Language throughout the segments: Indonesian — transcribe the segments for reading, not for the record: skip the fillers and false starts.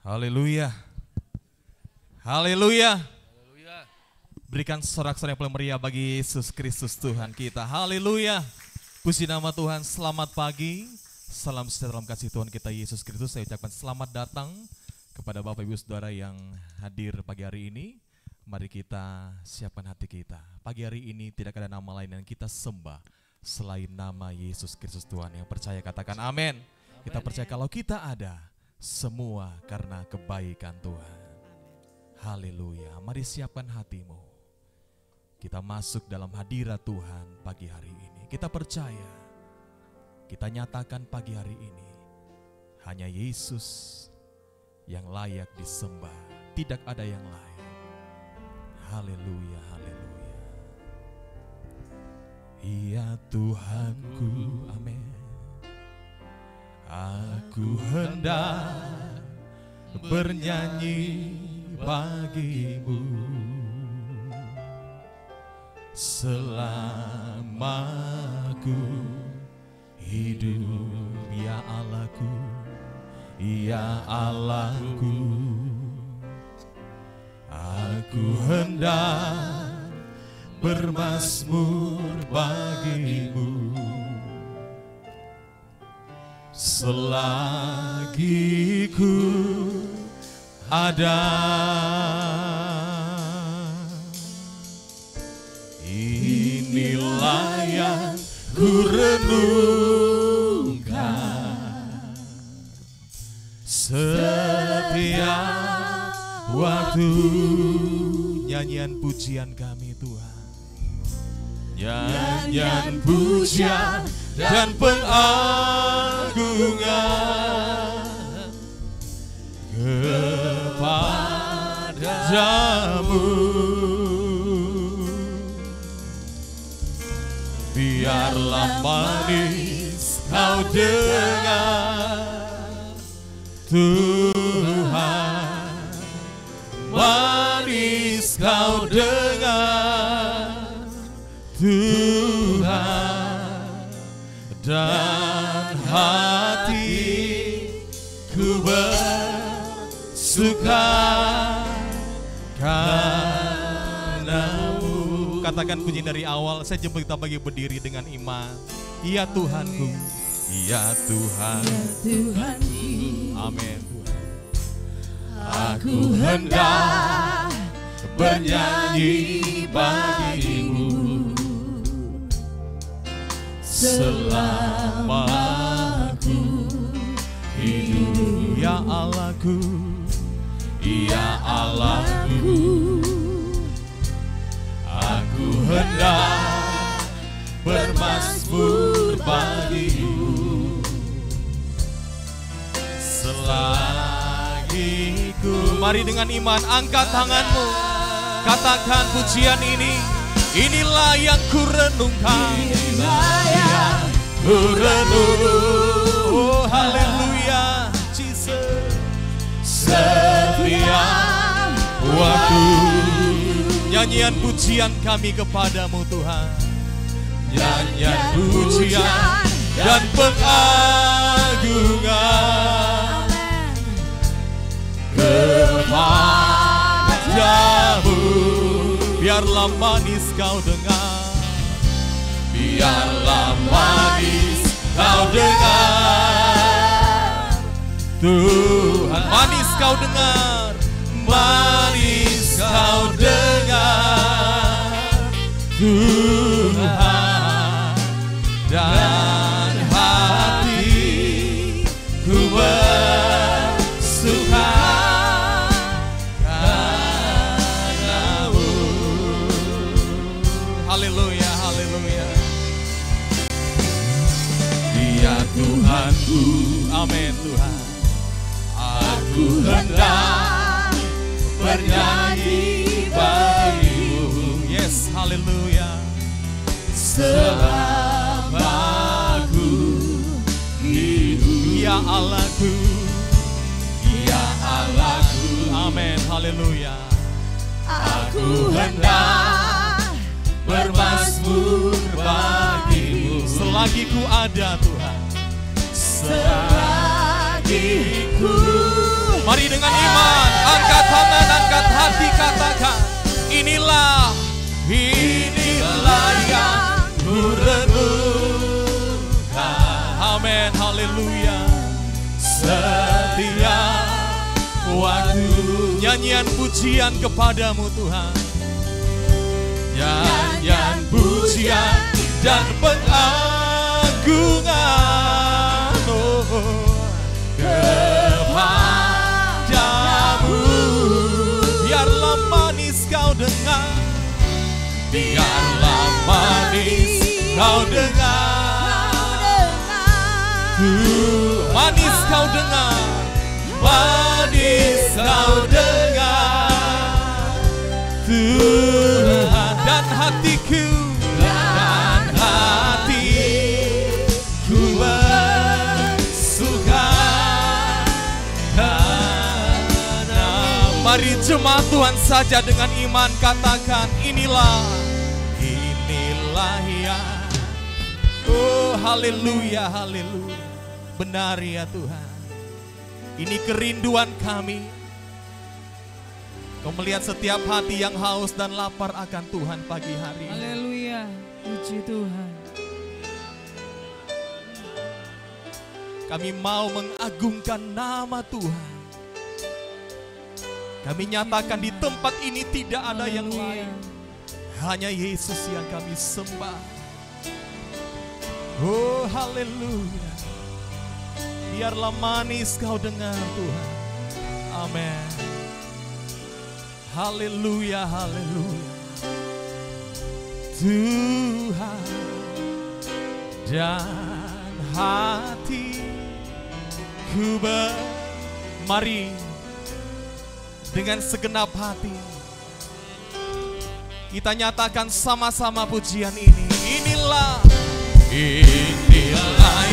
Haleluya. Haleluya. Berikan sorak-sorai yang paling meriah bagi Yesus Kristus Tuhan kita. Haleluya. Puji nama Tuhan. Selamat pagi. Salam sejahtera dalam kasih Tuhan kita Yesus Kristus. Saya ucapkan selamat datang kepada Bapak Ibu Saudara yang hadir pagi hari ini. Mari kita siapkan hati kita. Pagi hari ini tidak ada nama lain yang kita sembah selain nama Yesus Kristus Tuhan. Yang percaya katakan amin. Kita percaya kalau kita ada semua karena kebaikan Tuhan. Haleluya. Mari siapkan hatimu. Kita masuk dalam hadirat Tuhan pagi hari ini. Kita percaya, kita nyatakan pagi hari ini, hanya Yesus yang layak disembah. Tidak ada yang lain. Haleluya, haleluya. Ya Tuhanku, amin. Aku hendak bernyanyi bagimu selama ku hidup, ya Allahku, ya Allahku. Aku hendak bermazmur bagimu selagi ku ada. Inilah yang ku renungkan setiap waktu. Nyanyian pujian kami Tuhan, nyanyian pujian dan pengagungan kepadamu. Biarlah manis kau dengar Tuhan, manis kau dengar Tuhan, dan hatiku bersuka karena-Mu. Katakan puji dari awal. Saya jemput kita bagi berdiri dengan iman. Ya Tuhanku, ya Tuhan, ya Tuhanku. Amin. Aku hendak bernyanyi bagimu selama ku hidup, ya Allahku, ya Allahku. Aku hendak bermazmur bagimu selagi ku. Mari dengan iman angkat tanganmu, katakan pujian ini. Inilah yang ku renungkan, inilah yang ku renungkan. Oh haleluya, Jesus. Setiap waktu nyanyian pujian kami kepadamu Tuhan, nyanyian pujian dan pengagungan kepadamu. Biarlah manis kau dengar, biarlah manis kau dengar Tuhan. Manis kau dengar, manis kau dengar Tuhan, dan hatiku bersuka karena-Mu. Haleluya, haleluya. Ya Tuhanku, Amin Tuhan. aku hendak bernyanyi bagimu. Yes, haleluya. Selama ku hidup, Ya Allahku, ya Allahku. amin, haleluya. Aku hendak bermazmur bagimu Selagi ku ada Tuhan, selagi ku Mari dengan iman, angkat tangan, angkat hati, katakan, inilah yang ku renungkan. Amin, haleluya. Setiap waktu nyanyian pujian kepadamu Tuhan, nyanyian pujian dan pengagungan kepadamu. Biarlah manis kau dengar, biarlah manis kau dengar, manis kau dengar, manis kau dengar, Tuhan. Dan hatiku bersuka karena. Mari jemaat Tuhan saja dengan iman katakan, inilah yang, oh haleluya, haleluya. Benar ya Tuhan, ini kerinduan kami. Kau melihat setiap hati yang haus dan lapar akan Tuhan pagi hari. Haleluya, puji Tuhan. Kami mau mengagungkan nama Tuhan. Kami nyatakan di tempat ini tidak ada yang lain, hanya Yesus yang kami sembah. Oh haleluya. Biarlah manis kau dengar Tuhan. Amin. Haleluya, haleluya. Tuhan dan hatiku mari dengan segenap hati kita nyatakan sama-sama pujian ini. Inilah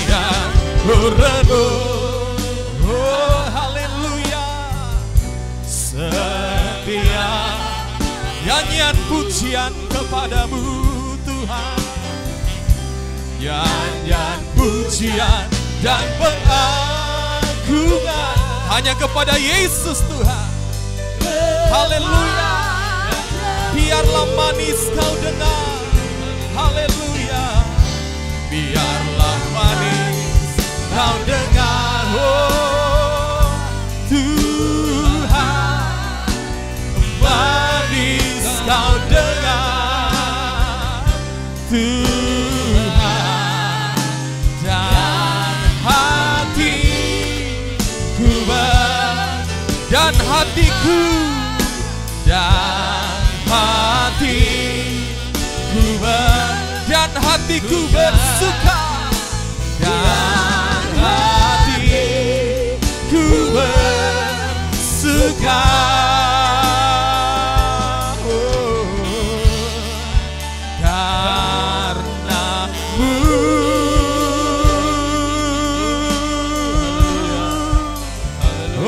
yang ku renung. Oh haleluya. Setiap nyanyian pujian kepadamu Tuhan, nyanyian pujian dan pengagungan hanya kepada Yesus Tuhan. Haleluya. Biarlah manis kau dengar. Haleluya. Biarlah manis kau dengar. Oh Tuhan, manis kau dengar Tuhan. Dan hatiku dan hatiku dan hatiku bersuka, dan hatiku bersuka, karenamu.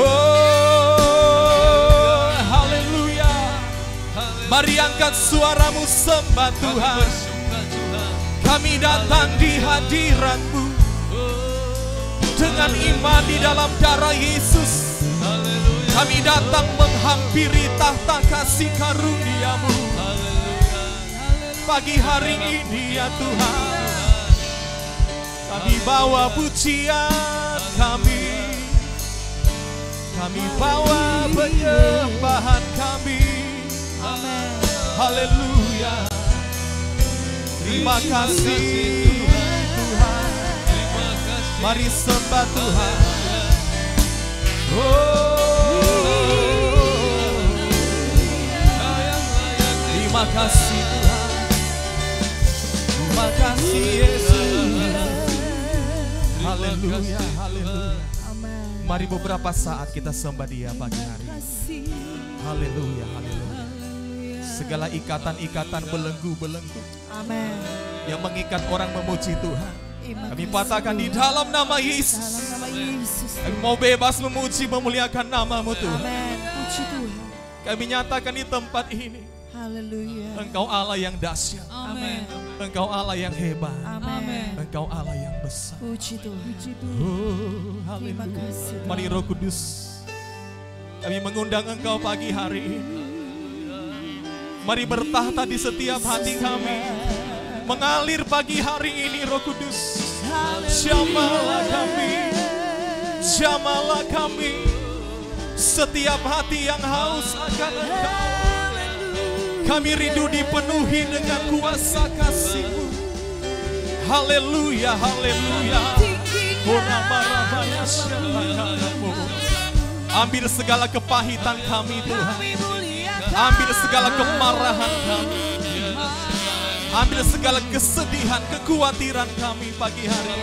Oh haleluya. Mari angkat suaramu sembah Tuhan. Kami datang di hadirat-Mu dengan iman di dalam darah Yesus. Kami datang menghampiri tahta kasih karunia-Mu pagi hari ini ya Tuhan. Kami bawa pujian kami bawa penyembahan kami. Haleluya. Terima kasih Tuhan. Mari sembah Tuhan. Terima kasih Tuhan. Terima kasih Yesus. Haleluya, haleluya. Mari beberapa saat kita sembah Dia pagi hari. Haleluya, haleluya. Segala ikatan-ikatan belenggu-belenggu yang mengikat orang memuji Tuhan, kami patahkan di dalam nama Yesus. Kami mau bebas memuji, memuliakan nama-Mu Tuhan. Kami nyatakan di tempat ini, Engkau Allah yang dahsyat, Engkau Allah yang hebat, Engkau Allah yang besar. Puji Tuhan. Oh, haleluya. Mari Roh Kudus Kami mengundang Engkau pagi hari ini. Mari bertahta di setiap hati kami. Mengalir pagi hari ini Roh Kudus. Jamahlah kami. Jamahlah kami. Setiap hati yang haus akan Engkau. Kami rindu dipenuhi dengan kuasa kasih-Mu. Haleluya, haleluya. Ambil segala kepahitan kami Tuhan. Ambil segala kemarahan kami. Ambil segala kesedihan, kekhawatiran kami pagi hari.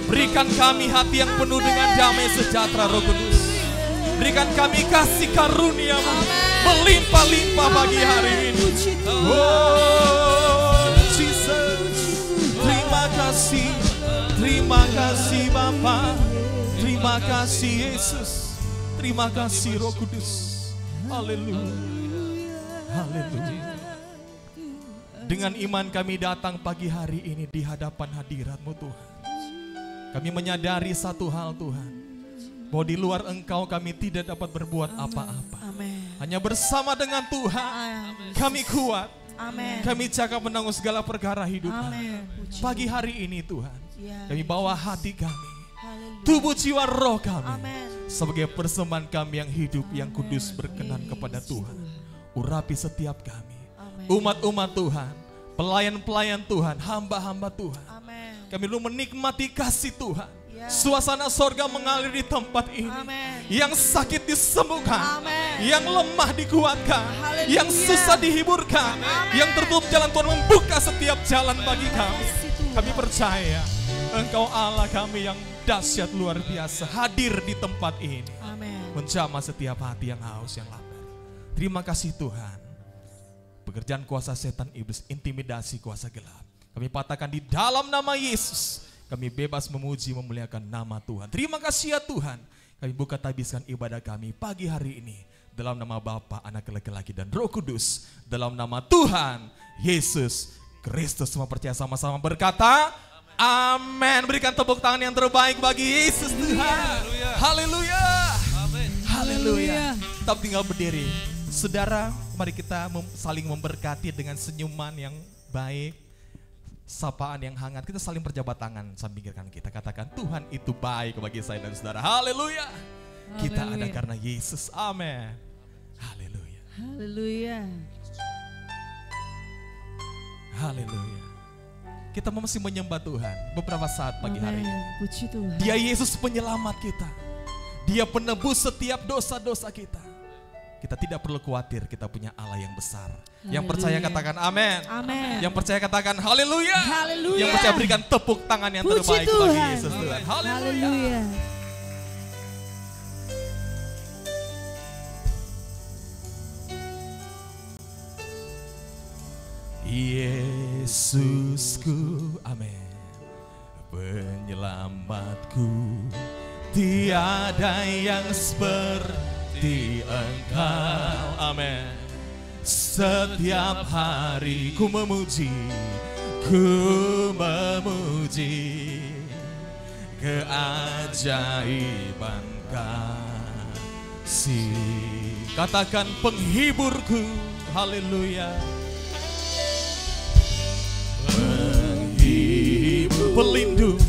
Berikan kami hati yang penuh dengan damai sejahtera Roh Kudus. Berikan kami kasih karunia-Mu melimpah-limpah pagi hari ini. Oh Jesus, terima kasih Bapa, terima kasih Yesus, terima kasih Roh Kudus. Haleluya, haleluya. Dengan iman kami datang pagi hari ini di hadapan hadirat-Mu Tuhan. Kami menyadari satu hal Tuhan, bahwa di luar Engkau kami tidak dapat berbuat apa-apa. Hanya bersama dengan Tuhan kami kuat. Kami cakap menanggung segala perkara hidup kami. Pagi hari ini Tuhan, kami bawa hati kami, tubuh jiwa roh kami, sebagai persembahan kami yang hidup, yang kudus, berkenan kepada Tuhan. Urapi setiap kami, umat-umat Tuhan, pelayan-pelayan Tuhan, hamba-hamba Tuhan. Kami dulu menikmati kasih Tuhan. Suasana sorga mengalir di tempat ini. Yang sakit disembuhkan, yang lemah dikuatkan, yang susah dihiburkan, yang tertutup jalan Tuhan membuka setiap jalan bagi kami. Kami percaya Engkau Allah kami yang dahsyat luar biasa hadir di tempat ini. Menjamah setiap hati yang haus, yang lapar. Terima kasih Tuhan. Pekerjaan kuasa setan, iblis, intimidasi, kuasa gelap, kami patahkan di dalam nama Yesus. Kami bebas memuji, memuliakan nama Tuhan. Terima kasih ya Tuhan. Kami buka tabiskan ibadah kami pagi hari ini. Dalam nama Bapa, Anak, Laki-laki, dan Roh Kudus. Dalam nama Tuhan Yesus Kristus. Semua percaya sama-sama berkata, amin. Berikan tepuk tangan yang terbaik bagi Yesus Tuhan. Haleluya. Haleluya. Tetap tinggal berdiri. Saudara, mari kita saling memberkati dengan senyuman yang baik. Sapaan yang hangat, kita saling berjabat tangan sambil kanan kita. Katakan, Tuhan itu baik bagi saya dan saudara. Haleluya. Kita ada karena Yesus. Amin. Haleluya. Haleluya. Haleluya. Kita masih menyembah Tuhan beberapa saat pagi hari ini. Puji Tuhan. Dia Yesus penyelamat kita. Dia penebus setiap dosa-dosa kita. Kita tidak perlu khawatir, kita punya Allah yang besar. Yang percaya katakan amin. Amin. Yang percaya katakan haleluya. Haleluya. Yang percaya berikan tepuk tangan yang Puji terbaik Tuhan. bagi Yesus Tuhan. Haleluya. Yesusku, amin. Penyelamatku, tiada yang seperti Engkau, amin. Setiap hari ku memuji keajaiban kasih. Katakan penghiburku, haleluya. Penghibur, pelindung,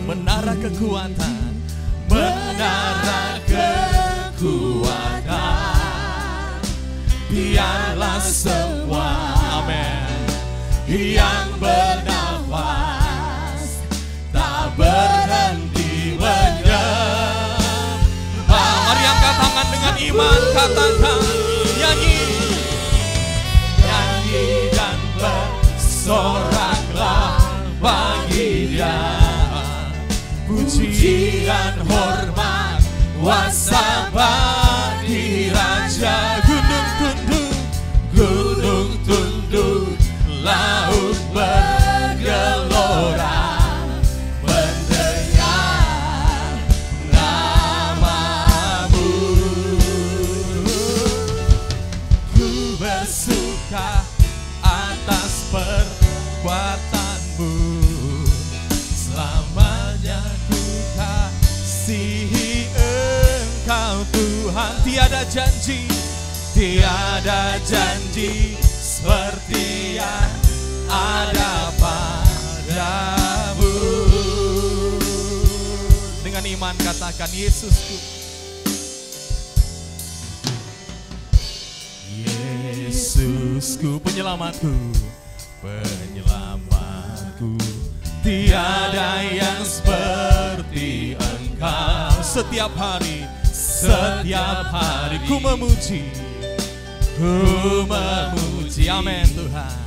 menara kekuatan, menara kekuatan. Biarlah semua, amin, yang bernafas tak berhenti menyembah. Mari angkat tangan dengan iman, katakan, nyanyi, nyanyi dan bersoraklah bagi Dia. Puji dan hormat, kuasa bagi Raja. Gunung tunduk, gunung tunduk, laut bergelora mendengar namamu. Ku bersuka atas perbuatanmu, selamanya ku kasihi Engkau Tuhan. Tiada janji, tiada janji seperti yang ada padamu. Dengan iman katakan, Yesusku, Yesusku, penyelamatku, penyelamatku. Tiada yang seperti Engkau. Setiap hari ku memuji, amin Tuhan.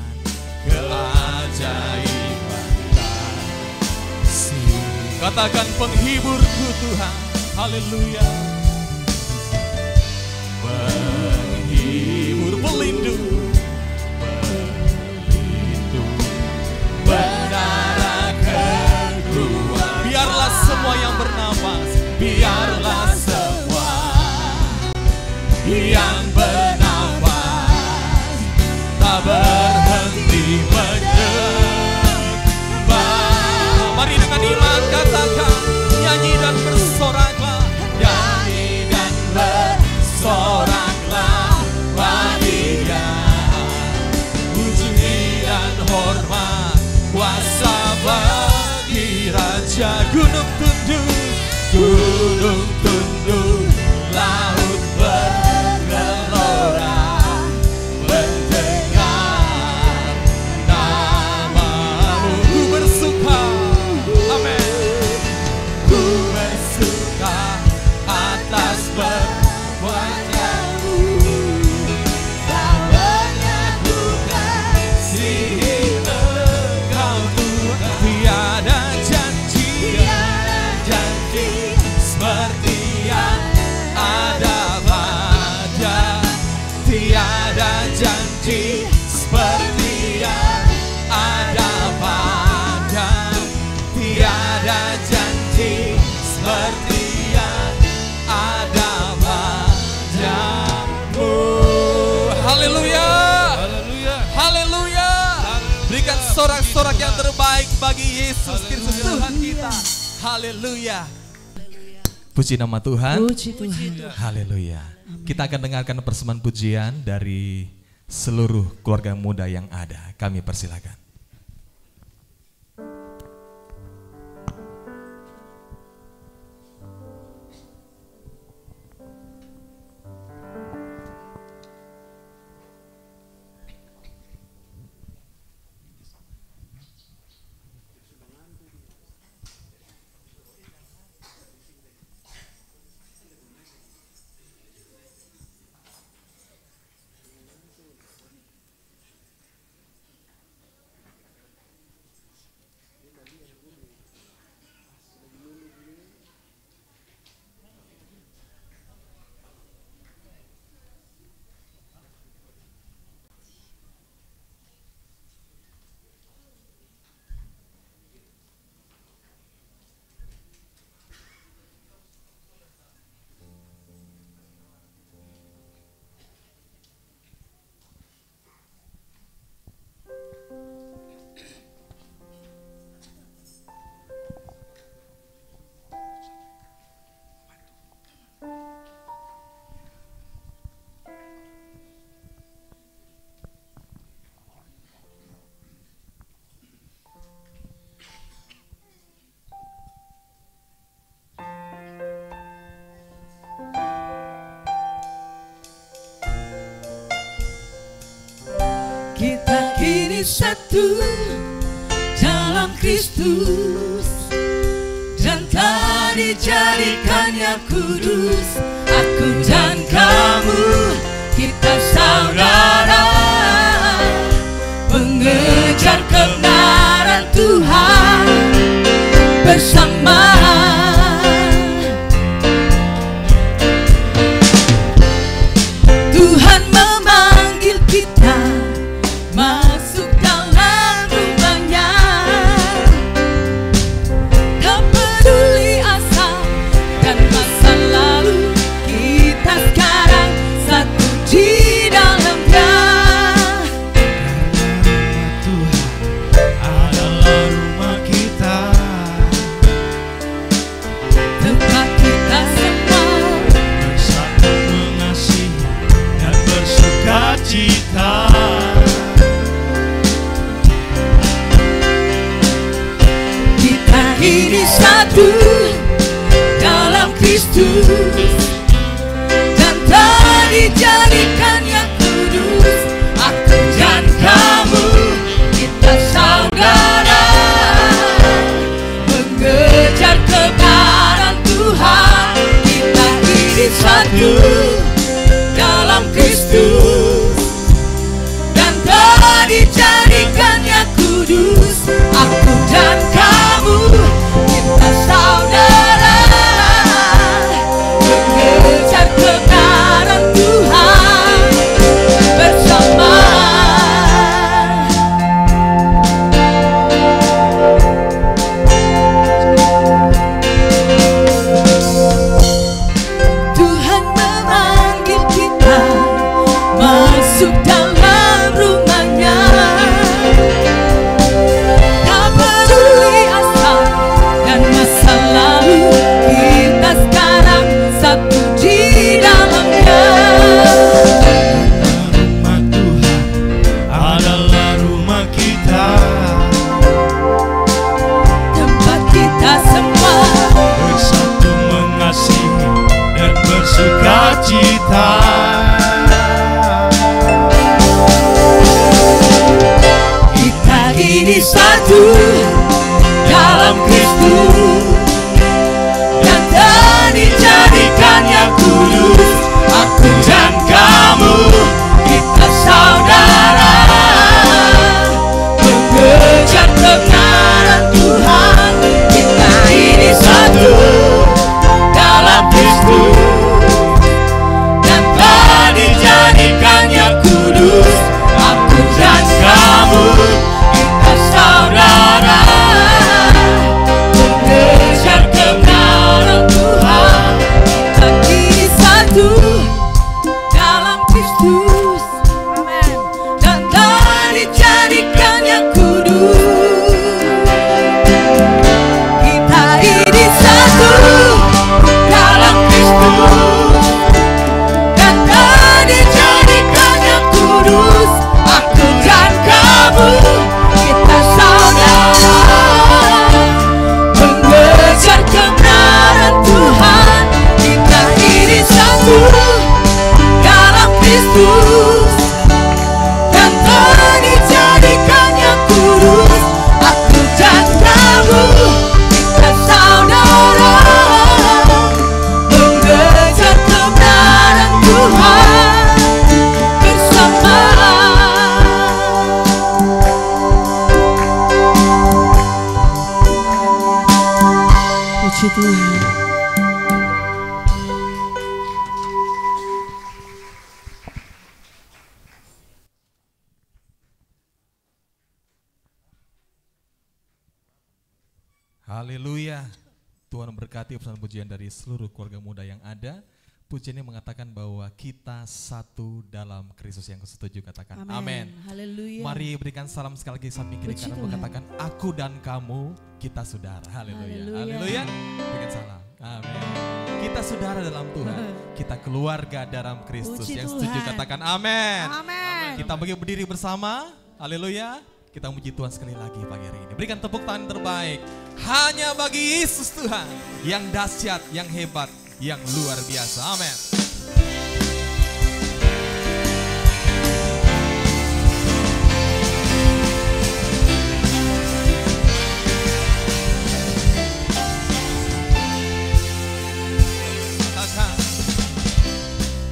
Keajaiban kasih, katakan penghiburku Tuhan, haleluya. Penghibur, pelindung, menara kedua. Biarlah semua yang bernapas, biarlah semua yang bernapas tak berhenti menyembah. Mari dengan iman katakan, nyanyi dan bersoraklah, nyanyi dan bersoraklah bagi Dia. Puji dan hormat, kuasa bagi Raja. Gunung tunduk, laut bergelora mendengar namamu. Ku bersuka, amin. Ku bersuka atas perbuatanmu, dan menyatukan kasih Engkau Tuhan. Tiada janji seperti yang ada pada. Tiada janji seperti yang ada pada. Tiada janji seperti yang ada padamu. Haleluya, haleluya, haleluya. Berikan sorak-sorak yang terbaik bagi Yesus Kristus Tuhan kita. Haleluya. Puji nama Tuhan. Puji Tuhan. Haleluya. Kita akan dengarkan persembahan pujian dari seluruh keluarga muda yang ada. Kami persilakan. Kita kini satu dalam Kristus, dan telah dijadikannya kudus. Aku dan kamu, kita saudara, mengejar kebenaran Tuhan bersama. Tuhan memanggil kita masuk dalam rumahnya. Tak peduli asal dan masa lalu, satu dalam Kristus, dan telah dijadikan yang kudus. Aku dan kamu, kita saudara, mengejar kebenaran Tuhan. Kita ini satu dalam Kristus, dan telah dijadikan yang kudus. Aku dan kamu, kita saudara, mengejar kebenaran Tuhan bersama. Tuhan memanggil kita masuk dalam rumahnya. Tak peduli asal dan masa lalu, kita sekarang satu di dalamnya. Rumah Tuhan adalah rumah kita, Tempat kita semua bersatu mengasihi dan bersuka cita. kita ini satu dalam Kristus, dan telah dijadikan yang kudus. Aku dan kamu, kita saudara, mengejar kebenaran Tuhan. Kita ini satu dalam Kristus, dan telah dijadikan yang kudus. Aku dan kamu, kita saudara, mengejar kebenaran Tuhan. Kita ini satu dalam Kristus, amin, dan telah dijadikan yang kudus. Kita ini satu dalam Kristus, dan telah dijadikan yang kudus. Aku dan kamu, kita saudara, mengejar kebenaran Tuhan. Kita ini satu dalam Kristus, dan telah dijadikan yang kudus. Aku dan kamu, kita saudara, mengejar kebenaran Tuhan bersama. Puji Tuhan. Haleluya. Tuhan memberkati pesan pujian dari seluruh keluarga muda yang ada. Pujiannya mengatakan bahwa kita satu dalam Kristus. Yang setuju katakan amin. Haleluya. Mari berikan salam sekali lagi saat kiri Puji kanan, Tuhan. mengatakan aku dan kamu, kita saudara. Haleluya. Haleluya. Berikan salam. Amin. Kita saudara dalam Tuhan. Kita keluarga dalam Kristus. Puji Yang setuju Tuhan. katakan amin. Amin. Kita bagi berdiri bersama. Haleluya. Kita memuji Tuhan sekali lagi pagi hari ini. Berikan tepuk tangan terbaik. Hanya bagi Yesus Tuhan yang dahsyat, yang hebat, yang luar biasa. Amin.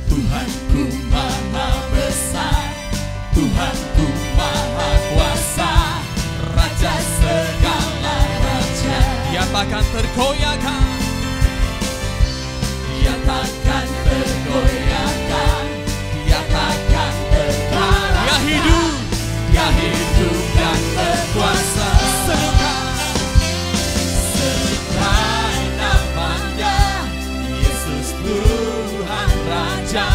Tuhanku maha besar, Tuhanku maha kuasa, Raja segala raja. Dia takkan tergoyahkan, Dia takkan tergoyahkan, Dia takkan terkalahkan. Dia hidup, Dia hidup dan berkuasa. Serukan namanya, Yesus Tuhan Raja.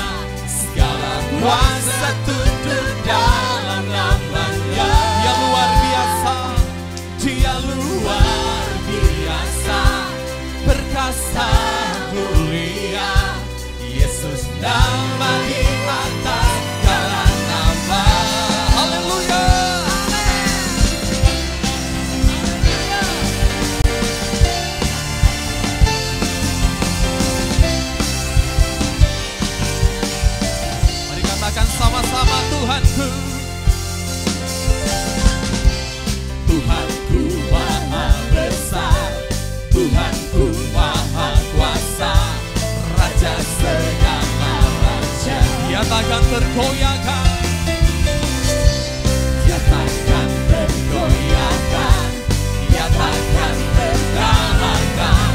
Segala kuasa tunduk dalam namanya. Dia luar biasa, Dia luar biasa, perkasa mulia. Yesus nama di atas segala nama. haleluya. bergoyahkan. Dia takkan bergoyahkan, dia takkan terkalahkan,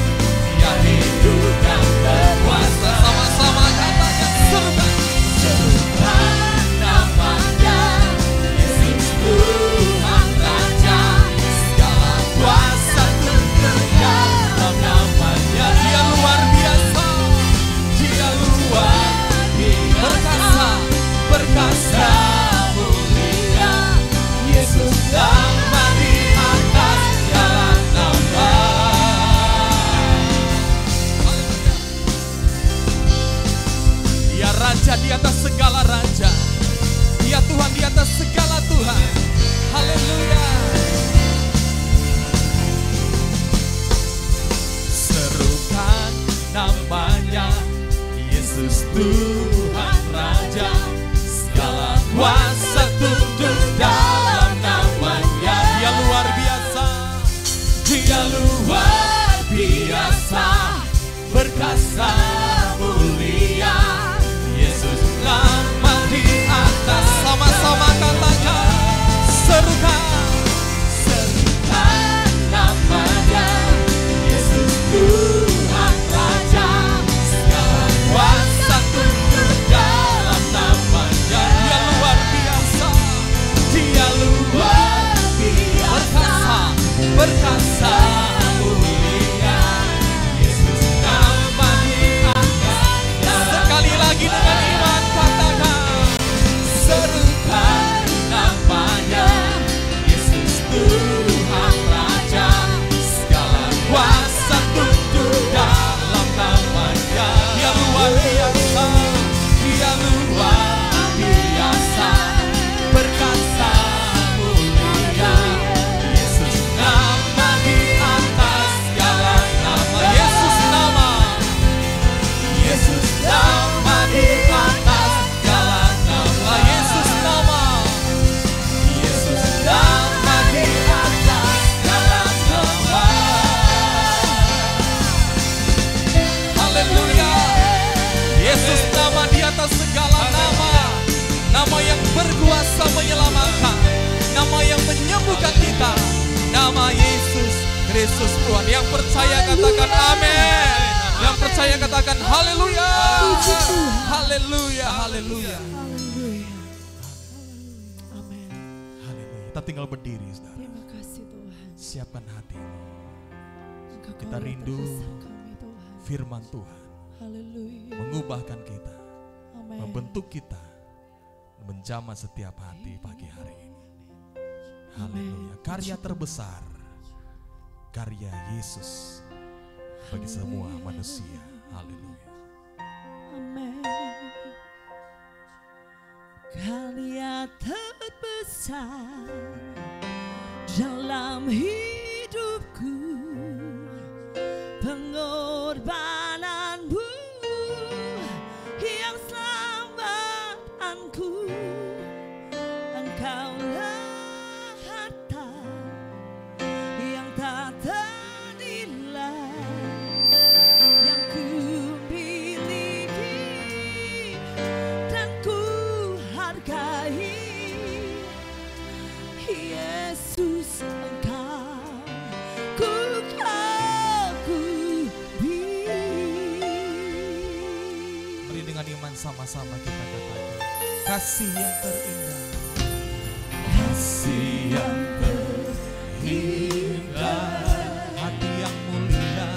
dia hidup dan berkuasa. Sama-sama katakan, serukan. Serukan namanya, Yesus Tuhan Raja, segala kuasa tunduk dalam namanya. Dia luar biasa, Dia luar biasa, perkasa mulia, Yesus nama di atas segala nama. Dia Raja di atas segala raja, Dia Tuhan di atas segala Tuhan. Haleluya. Serukan namanya, Yesus Tuhan Raja, segala kuasa tunduk dalam namanya. Dia luar biasa, Dia luar biasa, perkasa mulia, Yesus nama di atas. sama-sama katakan, serukan. Serukan namanya, Yesus Tuhan Raja, segala kuasa tunduk dalam namanya. Dia luar biasa, Dia luar biasa, perkasa mulia, Yesus nama di atas. sekali lagi dengan iman katakan, Serukan namanya, Yesus Tuhan Raja, segala kuasa tunduk dalam namanya. Dia luar biasa, Dia luar biasa, perkasa mulia, Yesus nama di atas segala nama. Yesus nama. Yesus nama di atas segala nama. Yesus nama. Yesus nama di atas segala nama. Haleluya. Yesus nama di atas segala nama. Nama yang berkuasa menyelamatkan, nama yang menyembuhkan kita. Nama Yesus Kristus Tuhan. Yang percaya katakan amin. Yang percaya katakan haleluya. Haleluya. Haleluya. Haleluya. Amin. Haleluya. Kita tinggal berdiri, saudara. Terima kasih Tuhan. Siapkan hatimu. Engkau Kita Allah rindu terbesar kami Tuhan. Firman Tuhan Haleluya. mengubahkan kita, Amin. membentuk kita, menjamah setiap hati pagi hari ini. Haleluya. Karya terbesar, karya Yesus bagi semua manusia. Haleluya. Amin. Karya terbesar dalam hidupku, pengorbananmu yang selamatkanku. Engkaulah harta yang tak ternilai yang ku miliki dan ku hargai. Yesus, Engkau ku kagumi. Mari dengan iman sama-sama kita katakan, kasih yang terindah, Kasih yang terindah, hati yang mulia,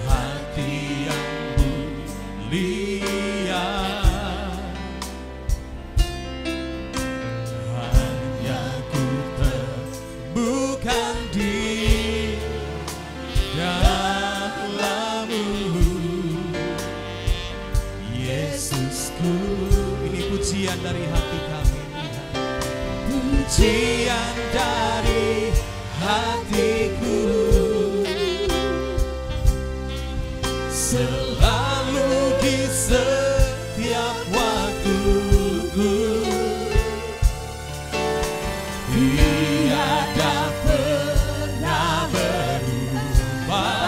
hati yang mulia, hanya ku temukan di dalam-Mu, Yesusku. ini pujian dari hati kami. Pujian dari hatiku, selalu di setiap waktuku, tiada pernah berubah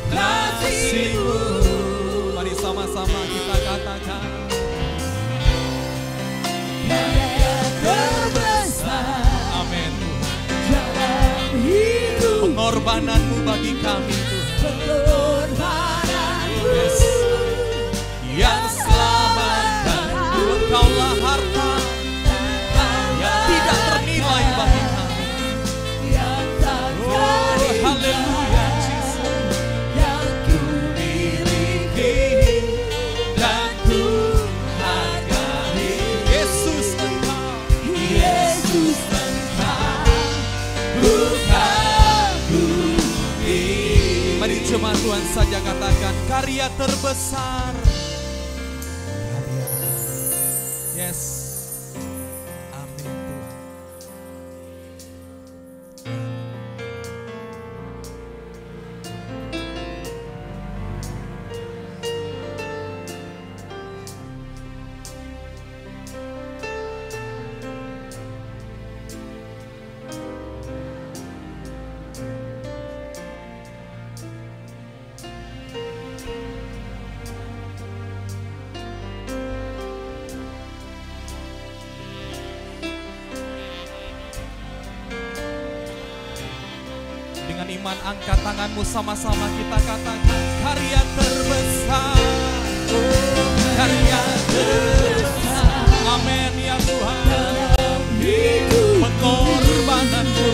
kasih-Mu. Mari sama-sama kita katakan, kami Tuhan. Pengorbananku Yes. Yang selamatkan Engkaulah harta yang tidak ternilai bagi kami. yang tak Oh, teringat, haleluya Jesus. yang ku miliki Dan ku hargai Yesus Engkau. Yesus Mari jemaat Tuhan saja katakan karya terbesar. Karya. Yes. Amin Tuhan. Dengan iman angkat tanganmu sama-sama kita katakan karya terbesar. Oh, karya terbesar. Amin ya Tuhan. Pengorbananmu.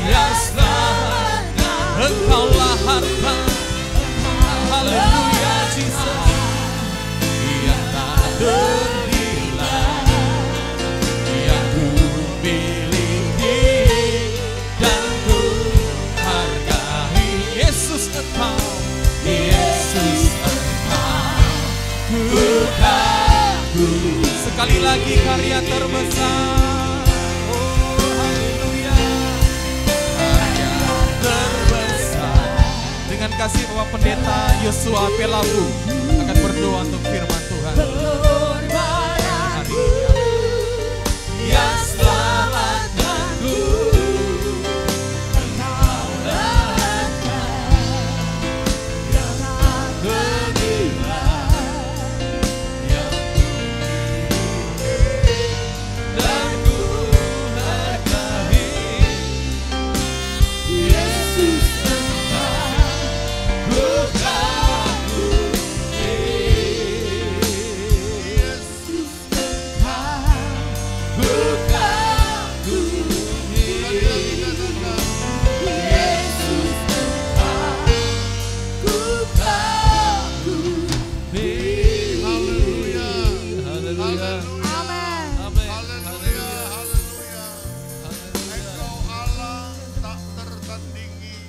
Ya selamatkan. Engkaulah harta. Haleluya Jesus. Yang tak ternilai. Yang ku miliki dan ku hargai. Yesus Engkau, Yesus Engkau, ku kagum. Sekali lagi karya terbesar. Oh haleluya, karya terbesar. Dengan kasih Bapak Pendeta Yosua Pelabu akan berdoa untuk firman Tuhan hari ini. Yang selamatkanku, yang tak ternilai, yang dan ku hargai. Yesus Engkau, ku kagumi. Yesus Engkau, ku kagumi. Yesus Engkau, ku kagumi. Haleluya. Haleluya. Amin. Amin. Haleluya, haleluya. Engkau Allah tak tertandingi,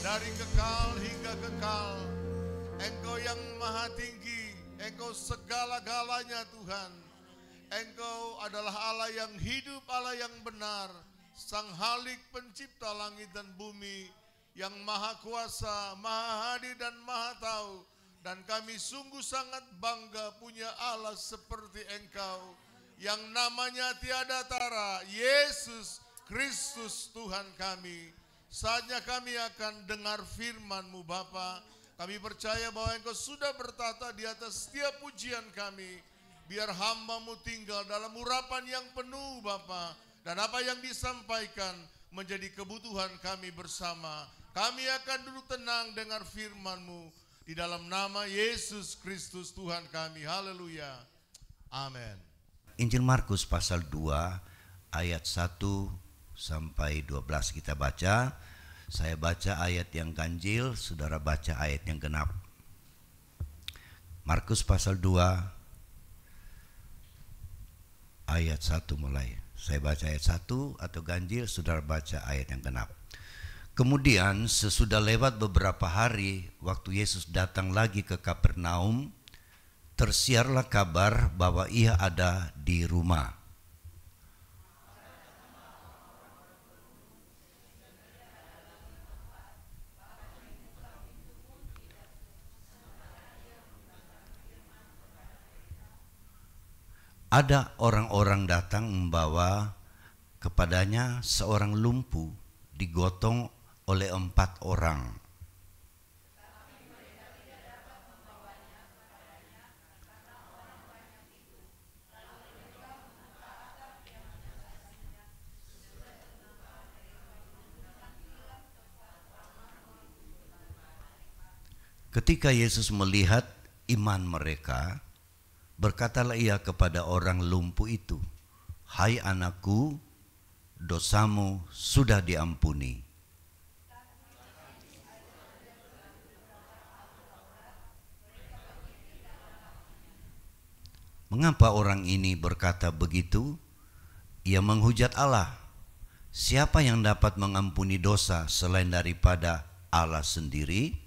dari kekal hingga kekal. Engkau yang maha tinggi, Engkau segala-galanya Tuhan. Engkau adalah Allah yang hidup, Allah yang benar, Sang Halik pencipta langit dan bumi, yang maha kuasa, maha hadir dan maha tahu. Dan kami sungguh sangat bangga punya Allah seperti Engkau, yang namanya tiada tara, Yesus Kristus Tuhan kami. Saatnya kami akan dengar firman-Mu Bapa. Kami percaya bahwa Engkau sudah bertata di atas setiap pujian kami. Biar hamba-Mu tinggal dalam urapan yang penuh Bapa. Dan apa yang disampaikan menjadi kebutuhan kami bersama. Kami akan duduk tenang dengar firman-Mu. Di dalam nama Yesus Kristus Tuhan kami. Haleluya. Amin. Injil Markus pasal 2 ayat 1 sampai 12 kita baca. Saya baca ayat yang ganjil, saudara baca ayat yang genap. Markus pasal 2 ayat 1 mulai. Saya baca ayat 1 atau ganjil, saudara baca ayat yang genap. Kemudian sesudah lewat beberapa hari, waktu Yesus datang lagi ke Kapernaum, tersiarlah kabar bahwa ia ada di rumah. Ada orang-orang datang membawa kepadanya seorang lumpuh digotong oleh 4 orang. Ketika Yesus melihat iman mereka, berkatalah ia kepada orang lumpuh itu, "Hai anakku, dosamu sudah diampuni." Mengapa orang ini berkata begitu? Ia menghujat Allah. Siapa yang dapat mengampuni dosa selain daripada Allah sendiri?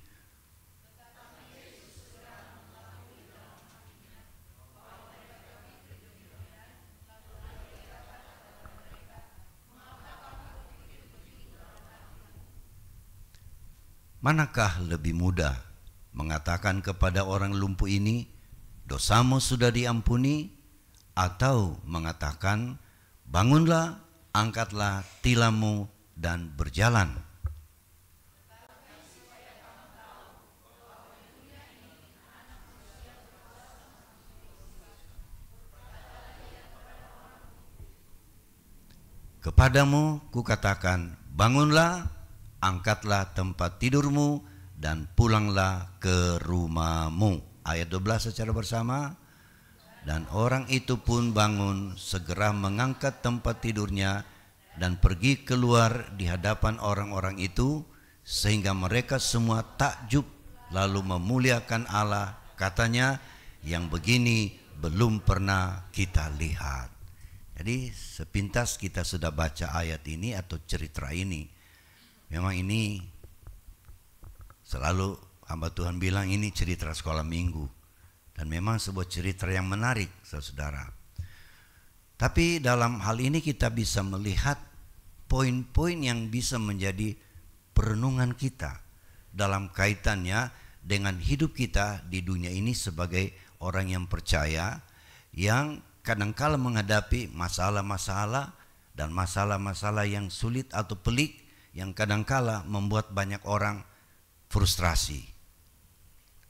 Manakah lebih mudah mengatakan kepada orang lumpuh ini, "Dosamu sudah diampuni," atau mengatakan, "Bangunlah, angkatlah tilammu dan berjalan"? Kepadamu kukatakan, bangunlah, angkatlah tempat tidurmu dan pulanglah ke rumahmu. Ayat 12 secara bersama. Dan orang itu pun bangun, segera mengangkat tempat tidurnya dan pergi keluar di hadapan orang-orang itu, sehingga mereka semua takjub lalu memuliakan Allah. Katanya, "Yang begini belum pernah kita lihat." Jadi sepintas kita sudah baca ayat ini atau cerita ini. Memang ini selalu hamba Tuhan bilang ini cerita sekolah minggu. Dan memang sebuah cerita yang menarik, saudara. Tapi dalam hal ini kita bisa melihat poin-poin yang bisa menjadi perenungan kita dalam kaitannya dengan hidup kita di dunia ini sebagai orang yang percaya, yang kadangkala menghadapi masalah-masalah dan masalah-masalah yang sulit atau pelik, yang kadangkala membuat banyak orang frustrasi,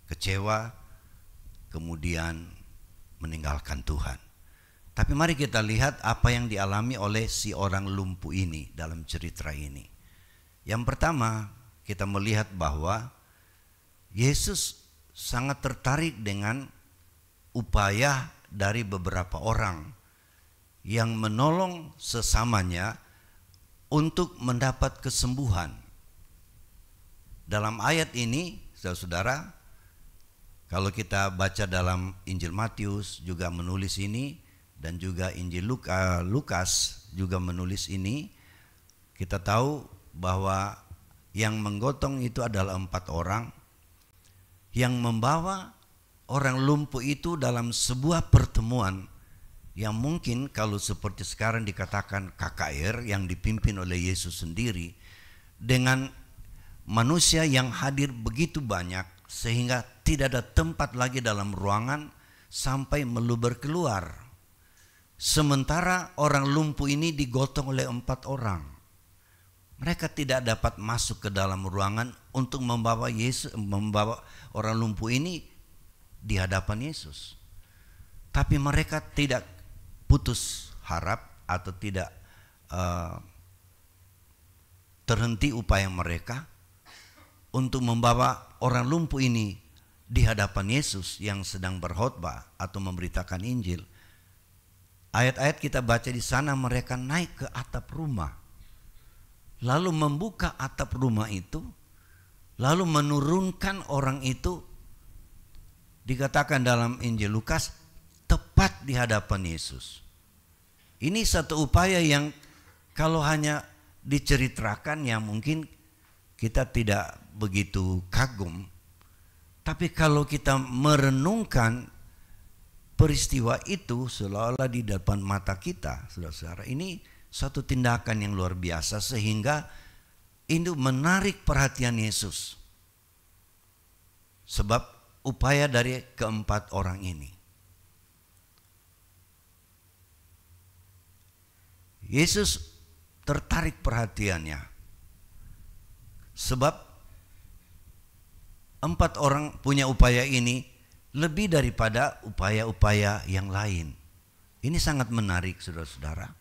kecewa, kemudian meninggalkan Tuhan. Tapi mari kita lihat apa yang dialami oleh si orang lumpuh ini dalam cerita ini. Yang pertama, kita melihat bahwa Yesus sangat tertarik dengan upaya dari beberapa orang yang menolong sesamanya untuk mendapat kesembuhan. Dalam ayat ini, saudara, kalau kita baca dalam Injil Matius juga menulis ini, dan juga Injil Lukas juga menulis ini, kita tahu bahwa yang menggotong itu adalah 4 orang yang membawa orang lumpuh itu dalam sebuah pertemuan yang mungkin kalau seperti sekarang dikatakan KKR yang dipimpin oleh Yesus sendiri, dengan manusia yang hadir begitu banyak sehingga tidak ada tempat lagi dalam ruangan sampai meluber keluar. Sementara orang lumpuh ini digotong oleh 4 orang. Mereka tidak dapat masuk ke dalam ruangan untuk membawa orang lumpuh ini di hadapan Yesus. Tapi mereka tidak putus harap atau tidak terhenti upaya mereka untuk membawa orang lumpuh ini di hadapan Yesus yang sedang berkhotbah atau memberitakan Injil. Ayat-ayat kita baca di sana, mereka naik ke atap rumah, lalu membuka atap rumah itu, lalu menurunkan orang itu. Dikatakan dalam Injil Lukas, tepat di hadapan Yesus. Ini satu upaya yang kalau hanya diceritakan ya mungkin kita tidak begitu kagum. Tapi kalau kita merenungkan peristiwa itu seolah-olah di depan mata kita, saudara-saudara, ini satu tindakan yang luar biasa sehingga itu menarik perhatian Yesus. Sebab upaya dari keempat orang ini. Yesus tertarik perhatiannya. Sebab 4 orang punya upaya ini lebih daripada upaya-upaya yang lain. Ini sangat menarik, saudara-saudara.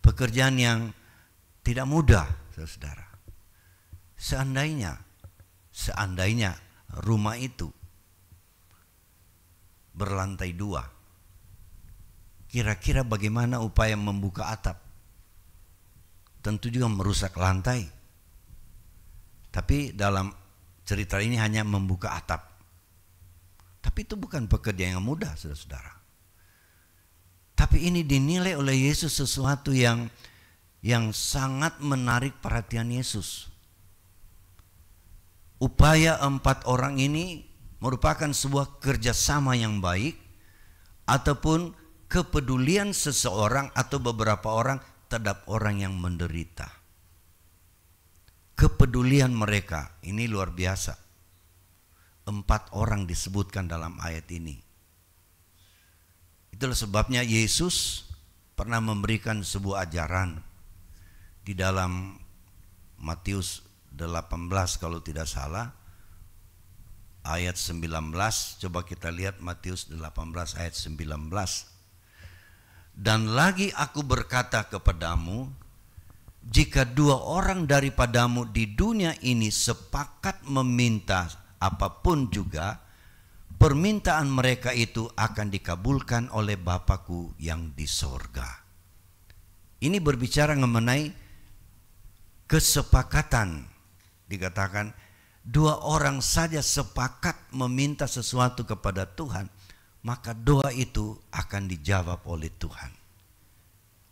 Pekerjaan yang tidak mudah, saudara-saudara. Seandainya rumah itu berlantai 2. Kira-kira bagaimana upaya membuka atap? Tentu juga merusak lantai. Tapi dalam cerita ini hanya membuka atap. Tapi itu bukan pekerjaan yang mudah, saudara-saudara. Tapi ini dinilai oleh Yesus sesuatu yang sangat menarik perhatian Yesus. Upaya 4 orang ini merupakan sebuah kerjasama yang baik ataupun kepedulian seseorang atau beberapa orang terhadap orang yang menderita. Kepedulian mereka ini luar biasa. 4 orang disebutkan dalam ayat ini. Itulah sebabnya Yesus pernah memberikan sebuah ajaran di dalam Matius 18 kalau tidak salah, ayat 19. Coba kita lihat Matius 18 ayat 19. Dan lagi aku berkata kepadamu, jika 2 orang daripadamu di dunia ini sepakat meminta apapun juga, permintaan mereka itu akan dikabulkan oleh Bapa-Ku yang di sorga. Ini berbicara mengenai kesepakatan. Dikatakan 2 orang saja sepakat meminta sesuatu kepada Tuhan, maka doa itu akan dijawab oleh Tuhan.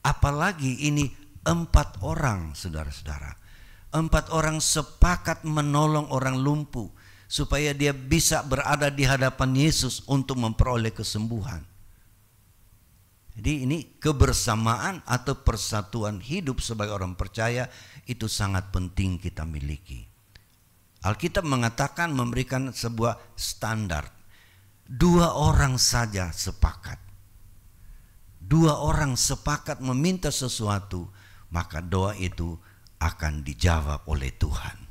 Apalagi ini 4 orang, saudara-saudara. 4 orang sepakat menolong orang lumpuh supaya dia bisa berada di hadapan Yesus untuk memperoleh kesembuhan. Jadi ini kebersamaan atau persatuan hidup sebagai orang percaya itu sangat penting kita miliki. Alkitab mengatakan, memberikan sebuah standar. 2 orang saja sepakat. 2 orang sepakat meminta sesuatu, maka doa itu akan dijawab oleh Tuhan.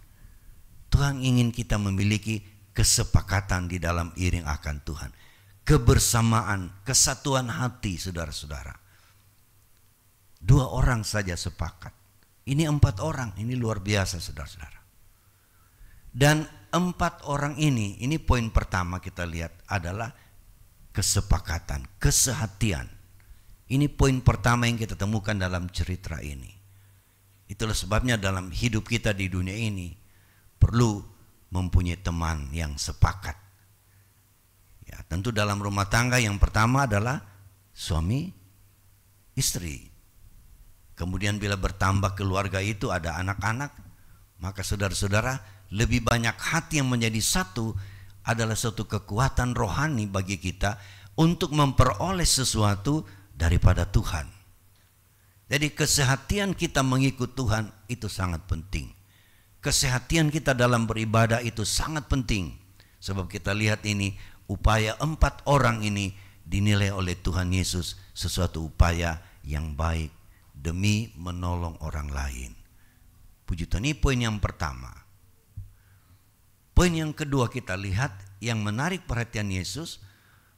Tuhan ingin kita memiliki kesepakatan di dalam iring akan Tuhan. Kebersamaan, kesatuan hati, saudara-saudara. 2 orang saja sepakat. Ini 4 orang, ini luar biasa, saudara-saudara. Dan 4 orang ini poin pertama kita lihat adalah kesepakatan, kesehatian. Ini poin pertama yang kita temukan dalam cerita ini. Itulah sebabnya dalam hidup kita di dunia ini perlu mempunyai teman yang sepakat. Ya, tentu dalam rumah tangga yang pertama adalah suami istri. Kemudian bila bertambah keluarga itu ada anak-anak, maka saudara-saudara, lebih banyak hati yang menjadi satu adalah suatu kekuatan rohani bagi kita untuk memperoleh sesuatu daripada Tuhan. Jadi kesehatian kita mengikut Tuhan itu sangat penting. Kesehatian kita dalam beribadah itu sangat penting. Sebab kita lihat ini upaya 4 orang ini dinilai oleh Tuhan Yesus sesuatu upaya yang baik demi menolong orang lain. Puji Tuhan, ini poin yang pertama. Poin yang kedua kita lihat yang menarik perhatian Yesus,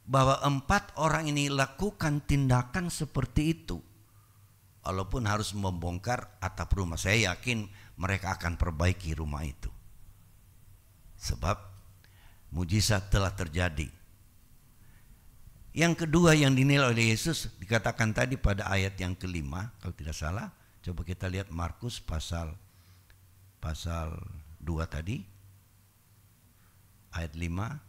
bahwa 4 orang ini lakukan tindakan seperti itu. Walaupun harus membongkar atap rumah, saya yakin mereka akan perbaiki rumah itu. Sebab mujizat telah terjadi. Yang kedua yang dinilai oleh Yesus dikatakan tadi pada ayat yang kelima, kalau tidak salah. Coba kita lihat Markus pasal 2 tadi, ayat 5.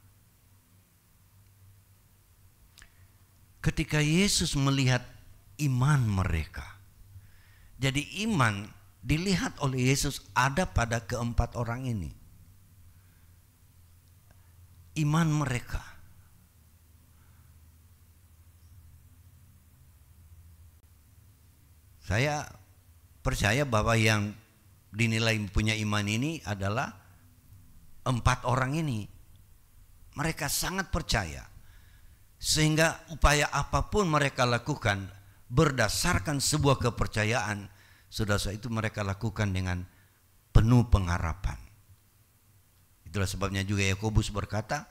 Ketika Yesus melihat iman mereka, jadi iman dilihat oleh Yesus ada pada 4 orang ini. Iman mereka. Saya percaya bahwa yang dinilai punya iman ini adalah 4 orang ini. Mereka sangat percaya. Sehingga upaya apapun mereka lakukan berdasarkan sebuah kepercayaan, saudara, itu mereka lakukan dengan penuh pengharapan. Itulah sebabnya juga Yakobus berkata,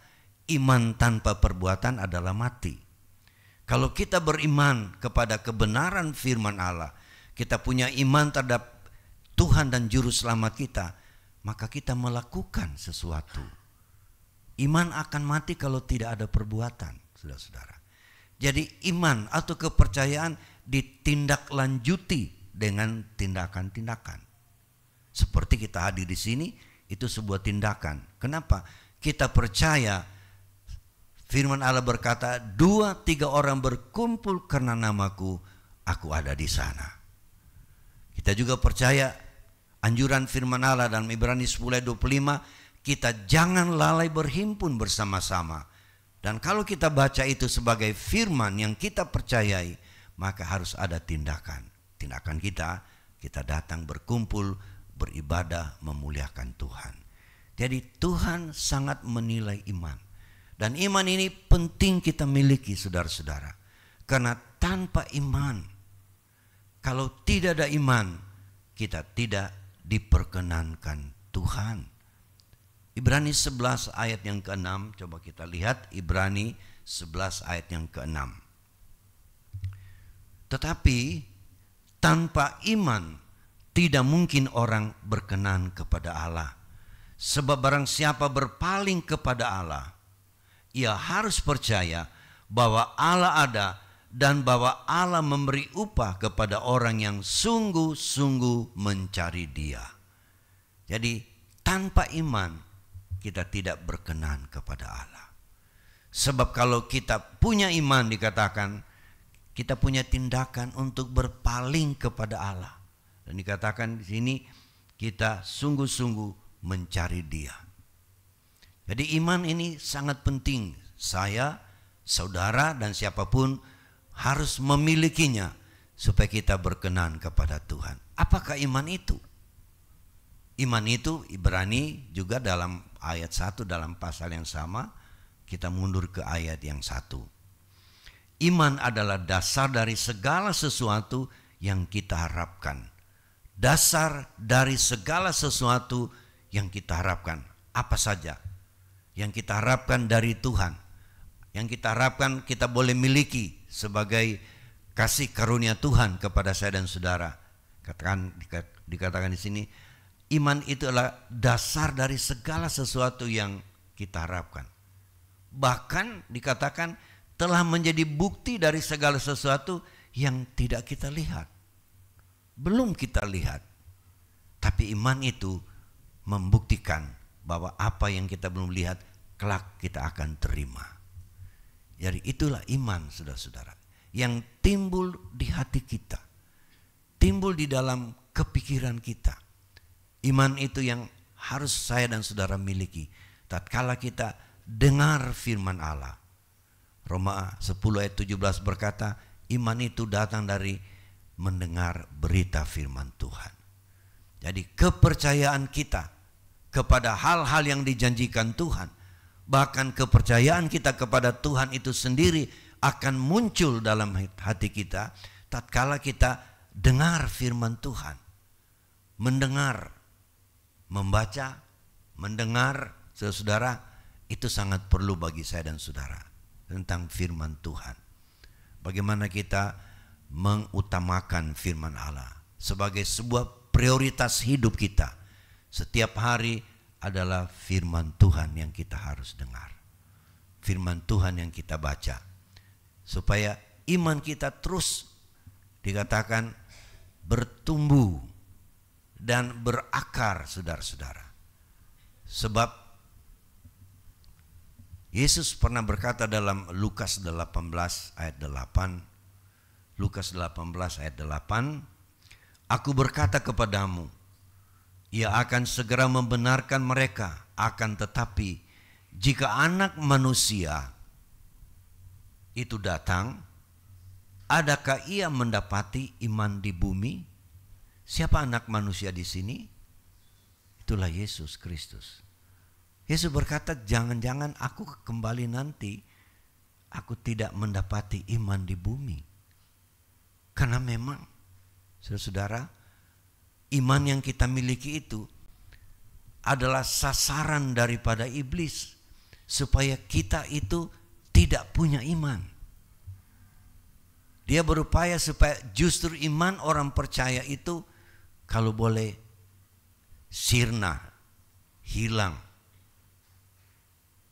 iman tanpa perbuatan adalah mati. Kalau kita beriman kepada kebenaran firman Allah, kita punya iman terhadap Tuhan dan Juru Selamat kita, maka kita melakukan sesuatu. Iman akan mati kalau tidak ada perbuatan, saudara-saudara. Jadi iman atau kepercayaan ditindaklanjuti dengan tindakan-tindakan. Seperti kita hadir di sini, itu sebuah tindakan. Kenapa? Kita percaya firman Allah berkata, 2-3 orang berkumpul karena namaku, aku ada di sana. Kita juga percaya anjuran firman Allah dalam Ibrani 10:25, kita jangan lalai berhimpun bersama-sama. Dan kalau kita baca itu sebagai firman yang kita percayai, maka harus ada tindakan. Tindakan kita datang berkumpul, beribadah, memuliakan Tuhan. Jadi Tuhan sangat menilai iman. Dan iman ini penting kita miliki, saudara-saudara. Karena tanpa iman, kalau tidak ada iman, kita tidak diperkenankan Tuhan. Ibrani 11 ayat yang ke-6, coba kita lihat Ibrani 11 ayat yang ke-6. Tetapi tanpa iman tidak mungkin orang berkenan kepada Allah. Sebab barang siapa berpaling kepada Allah, ia harus percaya bahwa Allah ada dan bahwa Allah memberi upah kepada orang yang sungguh-sungguh mencari Dia. Jadi tanpa iman kita tidak berkenan kepada Allah. Sebab kalau kita punya iman, dikatakan kita punya tindakan untuk berpaling kepada Allah. Dan dikatakan di sini kita sungguh-sungguh mencari Dia. Jadi iman ini sangat penting. Saya, saudara dan siapapun harus memilikinya supaya kita berkenan kepada Tuhan. Apakah iman itu? Iman itu Ibrani juga dalam ayat 1 dalam pasal yang sama, kita mundur ke ayat yang 1. Iman adalah dasar dari segala sesuatu yang kita harapkan. Dasar dari segala sesuatu yang kita harapkan. Apa saja yang kita harapkan dari Tuhan, yang kita harapkan kita boleh miliki sebagai kasih karunia Tuhan kepada saya dan saudara. Dikatakan di sini, iman itu adalah dasar dari segala sesuatu yang kita harapkan. Bahkan dikatakan telah menjadi bukti dari segala sesuatu yang tidak kita lihat. Belum kita lihat. Tapi iman itu membuktikan bahwa apa yang kita belum lihat, kelak kita akan terima. Jadi itulah iman, saudara-saudara, yang timbul di hati kita, timbul di dalam kepikiran kita. Iman itu yang harus saya dan saudara miliki tatkala kita dengar firman Allah. Roma 10 ayat 17 berkata, iman itu datang dari mendengar berita firman Tuhan. Jadi kepercayaan kita kepada hal-hal yang dijanjikan Tuhan, bahkan kepercayaan kita kepada Tuhan itu sendiri akan muncul dalam hati kita tatkala kita dengar firman Tuhan. Mendengar, membaca, mendengar, saudara, itu sangat perlu bagi saya dan saudara tentang firman Tuhan. Bagaimana kita mengutamakan firman Allah sebagai sebuah prioritas hidup kita. Setiap hari adalah firman Tuhan yang kita harus dengar. Firman Tuhan yang kita baca. Supaya iman kita terus dikatakan bertumbuh dan berakar, saudara-saudara. Sebab Yesus pernah berkata dalam Lukas 18 ayat 8, Lukas 18 ayat 8, aku berkata kepadamu, ia akan segera membenarkan mereka, akan tetapi jika anak manusia itu datang, adakah ia mendapati iman di bumi? Siapa anak manusia di sini? Itulah Yesus Kristus. Yesus berkata, jangan-jangan aku kembali nanti, aku tidak mendapati iman di bumi. Karena memang, saudara-saudara, iman yang kita miliki itu adalah sasaran daripada iblis, supaya kita itu tidak punya iman. Dia berupaya supaya justru iman orang percaya itu kalau boleh sirna, hilang.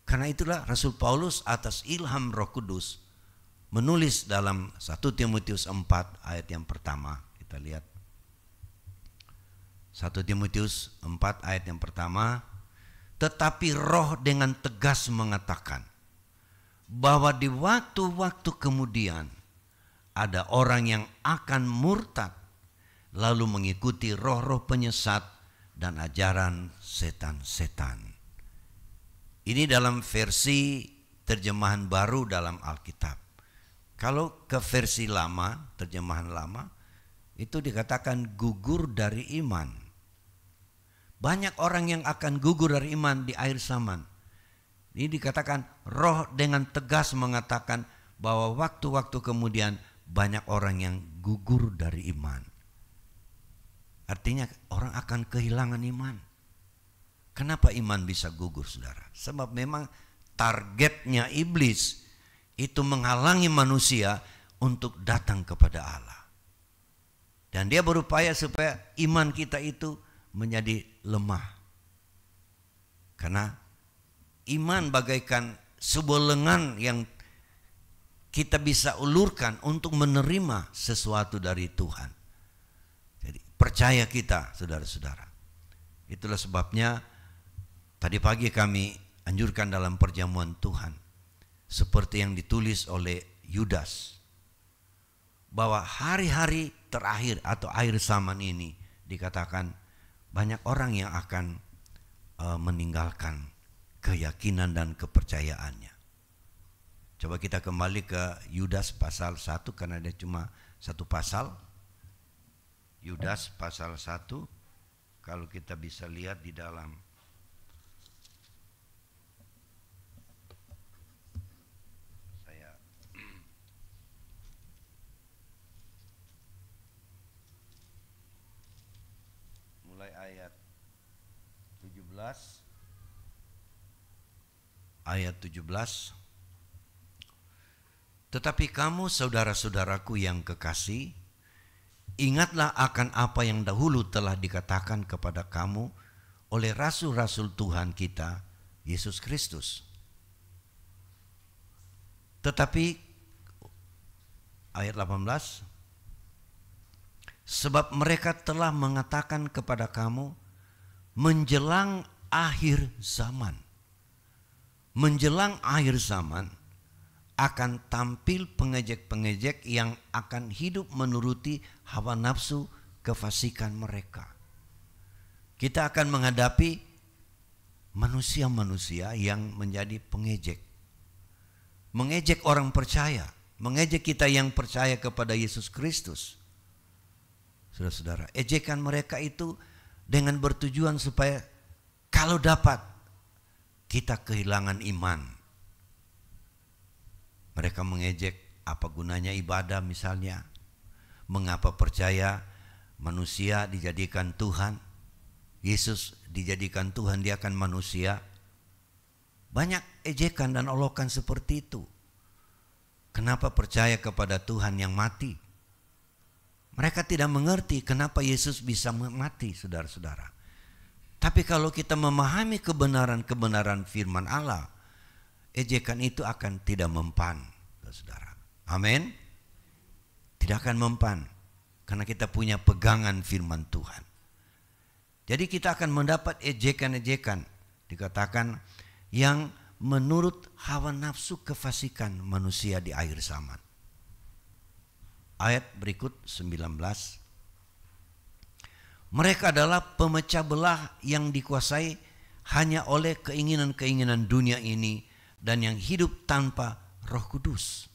Karena itulah Rasul Paulus atas ilham Roh Kudus menulis dalam 1 Timotius 4 ayat yang pertama. Kita lihat 1 Timotius 4 ayat yang pertama. Tetapi Roh dengan tegas mengatakan bahwa di waktu-waktu kemudian ada orang yang akan murtad lalu mengikuti roh-roh penyesat dan ajaran setan-setan. Ini dalam versi terjemahan baru dalam Alkitab. Kalau ke versi lama, terjemahan lama, itu dikatakan gugur dari iman. Banyak orang yang akan gugur dari iman di akhir zaman. Ini dikatakan Roh dengan tegas mengatakan bahwa waktu-waktu kemudian banyak orang yang gugur dari iman. Artinya orang akan kehilangan iman. Kenapa iman bisa gugur, saudara? Sebab memang targetnya iblis itu menghalangi manusia untuk datang kepada Allah. Dan dia berupaya supaya iman kita itu menjadi lemah. Karena iman bagaikan sebuah lengan yang kita bisa ulurkan untuk menerima sesuatu dari Tuhan. Jadi percaya kita, saudara-saudara. Itulah sebabnya tadi pagi kami anjurkan dalam perjamuan Tuhan, seperti yang ditulis oleh Yudas, bahwa hari-hari terakhir atau akhir zaman ini dikatakan banyak orang yang akan meninggalkan keyakinan dan kepercayaannya. Coba kita kembali ke Yudas pasal 1 karena ada cuma satu pasal. Yudas pasal 1, kalau kita bisa lihat di dalam ayat 17. Tetapi kamu saudara-saudaraku yang kekasih, ingatlah akan apa yang dahulu telah dikatakan kepada kamu oleh rasul-rasul Tuhan kita Yesus Kristus. Tetapi ayat 18, sebab mereka telah mengatakan kepada kamu menjelang akhir zaman. Menjelang akhir zaman akan tampil pengejek-pengejek yang akan hidup menuruti hawa nafsu kefasikan mereka. Kita akan menghadapi manusia-manusia yang menjadi pengejek. Mengejek orang percaya, mengejek kita yang percaya kepada Yesus Kristus. Saudara-saudara, ejekan mereka itu dengan bertujuan supaya kalau dapat kita kehilangan iman. Mereka mengejek apa gunanya ibadah misalnya. Mengapa percaya manusia dijadikan Tuhan. Yesus dijadikan Tuhan, dia akan manusia. Banyak ejekan dan olokan seperti itu. Kenapa percaya kepada Tuhan yang mati? Mereka tidak mengerti kenapa Yesus bisa mati, saudara-saudara. Tapi kalau kita memahami kebenaran-kebenaran firman Allah, ejekan itu akan tidak mempan, saudara. Amin. Tidak akan mempan karena kita punya pegangan firman Tuhan. Jadi kita akan mendapat ejekan-ejekan, dikatakan yang menurut hawa nafsu kefasikan manusia di akhir zaman. Ayat berikut 19. Mereka adalah pemecah belah yang dikuasai hanya oleh keinginan-keinginan dunia ini dan yang hidup tanpa Roh Kudus.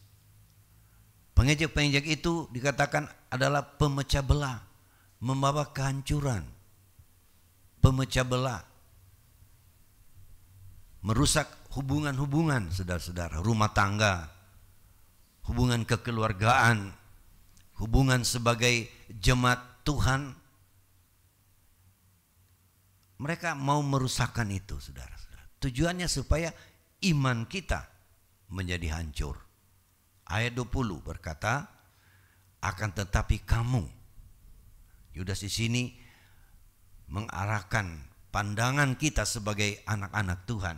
Pengejek-pengejek itu dikatakan adalah pemecah belah, membawa kehancuran. Pemecah belah, merusak hubungan-hubungan, saudara-saudara, rumah tangga, hubungan kekeluargaan, hubungan sebagai jemaat Tuhan. Mereka mau merusakkan itu, saudara-saudara. Tujuannya supaya iman kita menjadi hancur. Ayat 20 berkata, akan tetapi kamu, Yudas di sini mengarahkan pandangan kita sebagai anak-anak Tuhan.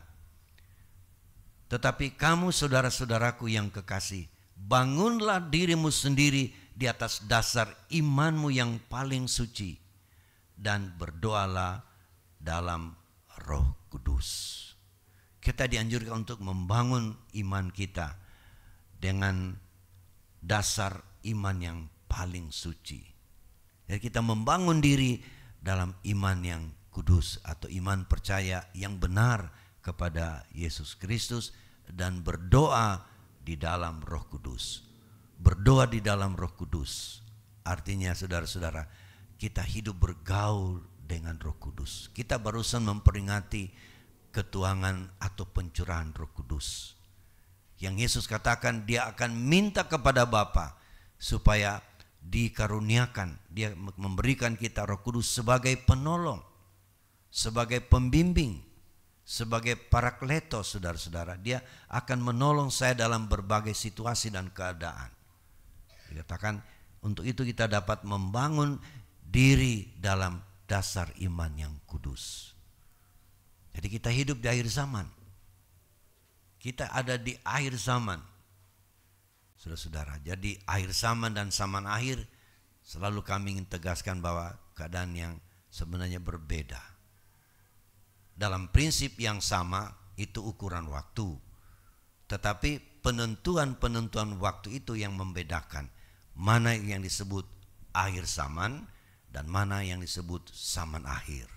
Tetapi kamu saudara-saudaraku yang kekasih, bangunlah dirimu sendiri di atas dasar imanmu yang paling suci, dan berdoalah dalam Roh Kudus. Kita dianjurkan untuk membangun iman kita dengan dasar iman yang paling suci. Jadi kita membangun diri dalam iman yang kudus atau iman percaya yang benar kepada Yesus Kristus dan berdoa di dalam Roh Kudus. Berdoa di dalam Roh Kudus artinya saudara-saudara, kita hidup bergaul dengan Roh Kudus. Kita barusan memperingati ketuangan atau pencurahan Roh Kudus. Yang Yesus katakan dia akan minta kepada Bapa supaya dikaruniakan, dia memberikan kita Roh Kudus sebagai penolong, sebagai pembimbing, sebagai parakletos, saudara-saudara. Dia akan menolong saya dalam berbagai situasi dan keadaan. Dikatakan untuk itu kita dapat membangun diri dalam dasar iman yang kudus. Jadi kita hidup di akhir zaman. Kita ada di akhir zaman, saudara-saudara. Jadi akhir zaman dan zaman akhir selalu kami ingin tegaskan bahwa keadaan yang sebenarnya berbeda. Dalam prinsip yang sama itu ukuran waktu. Tetapi penentuan-penentuan waktu itu yang membedakan mana yang disebut akhir zaman dan mana yang disebut zaman akhir.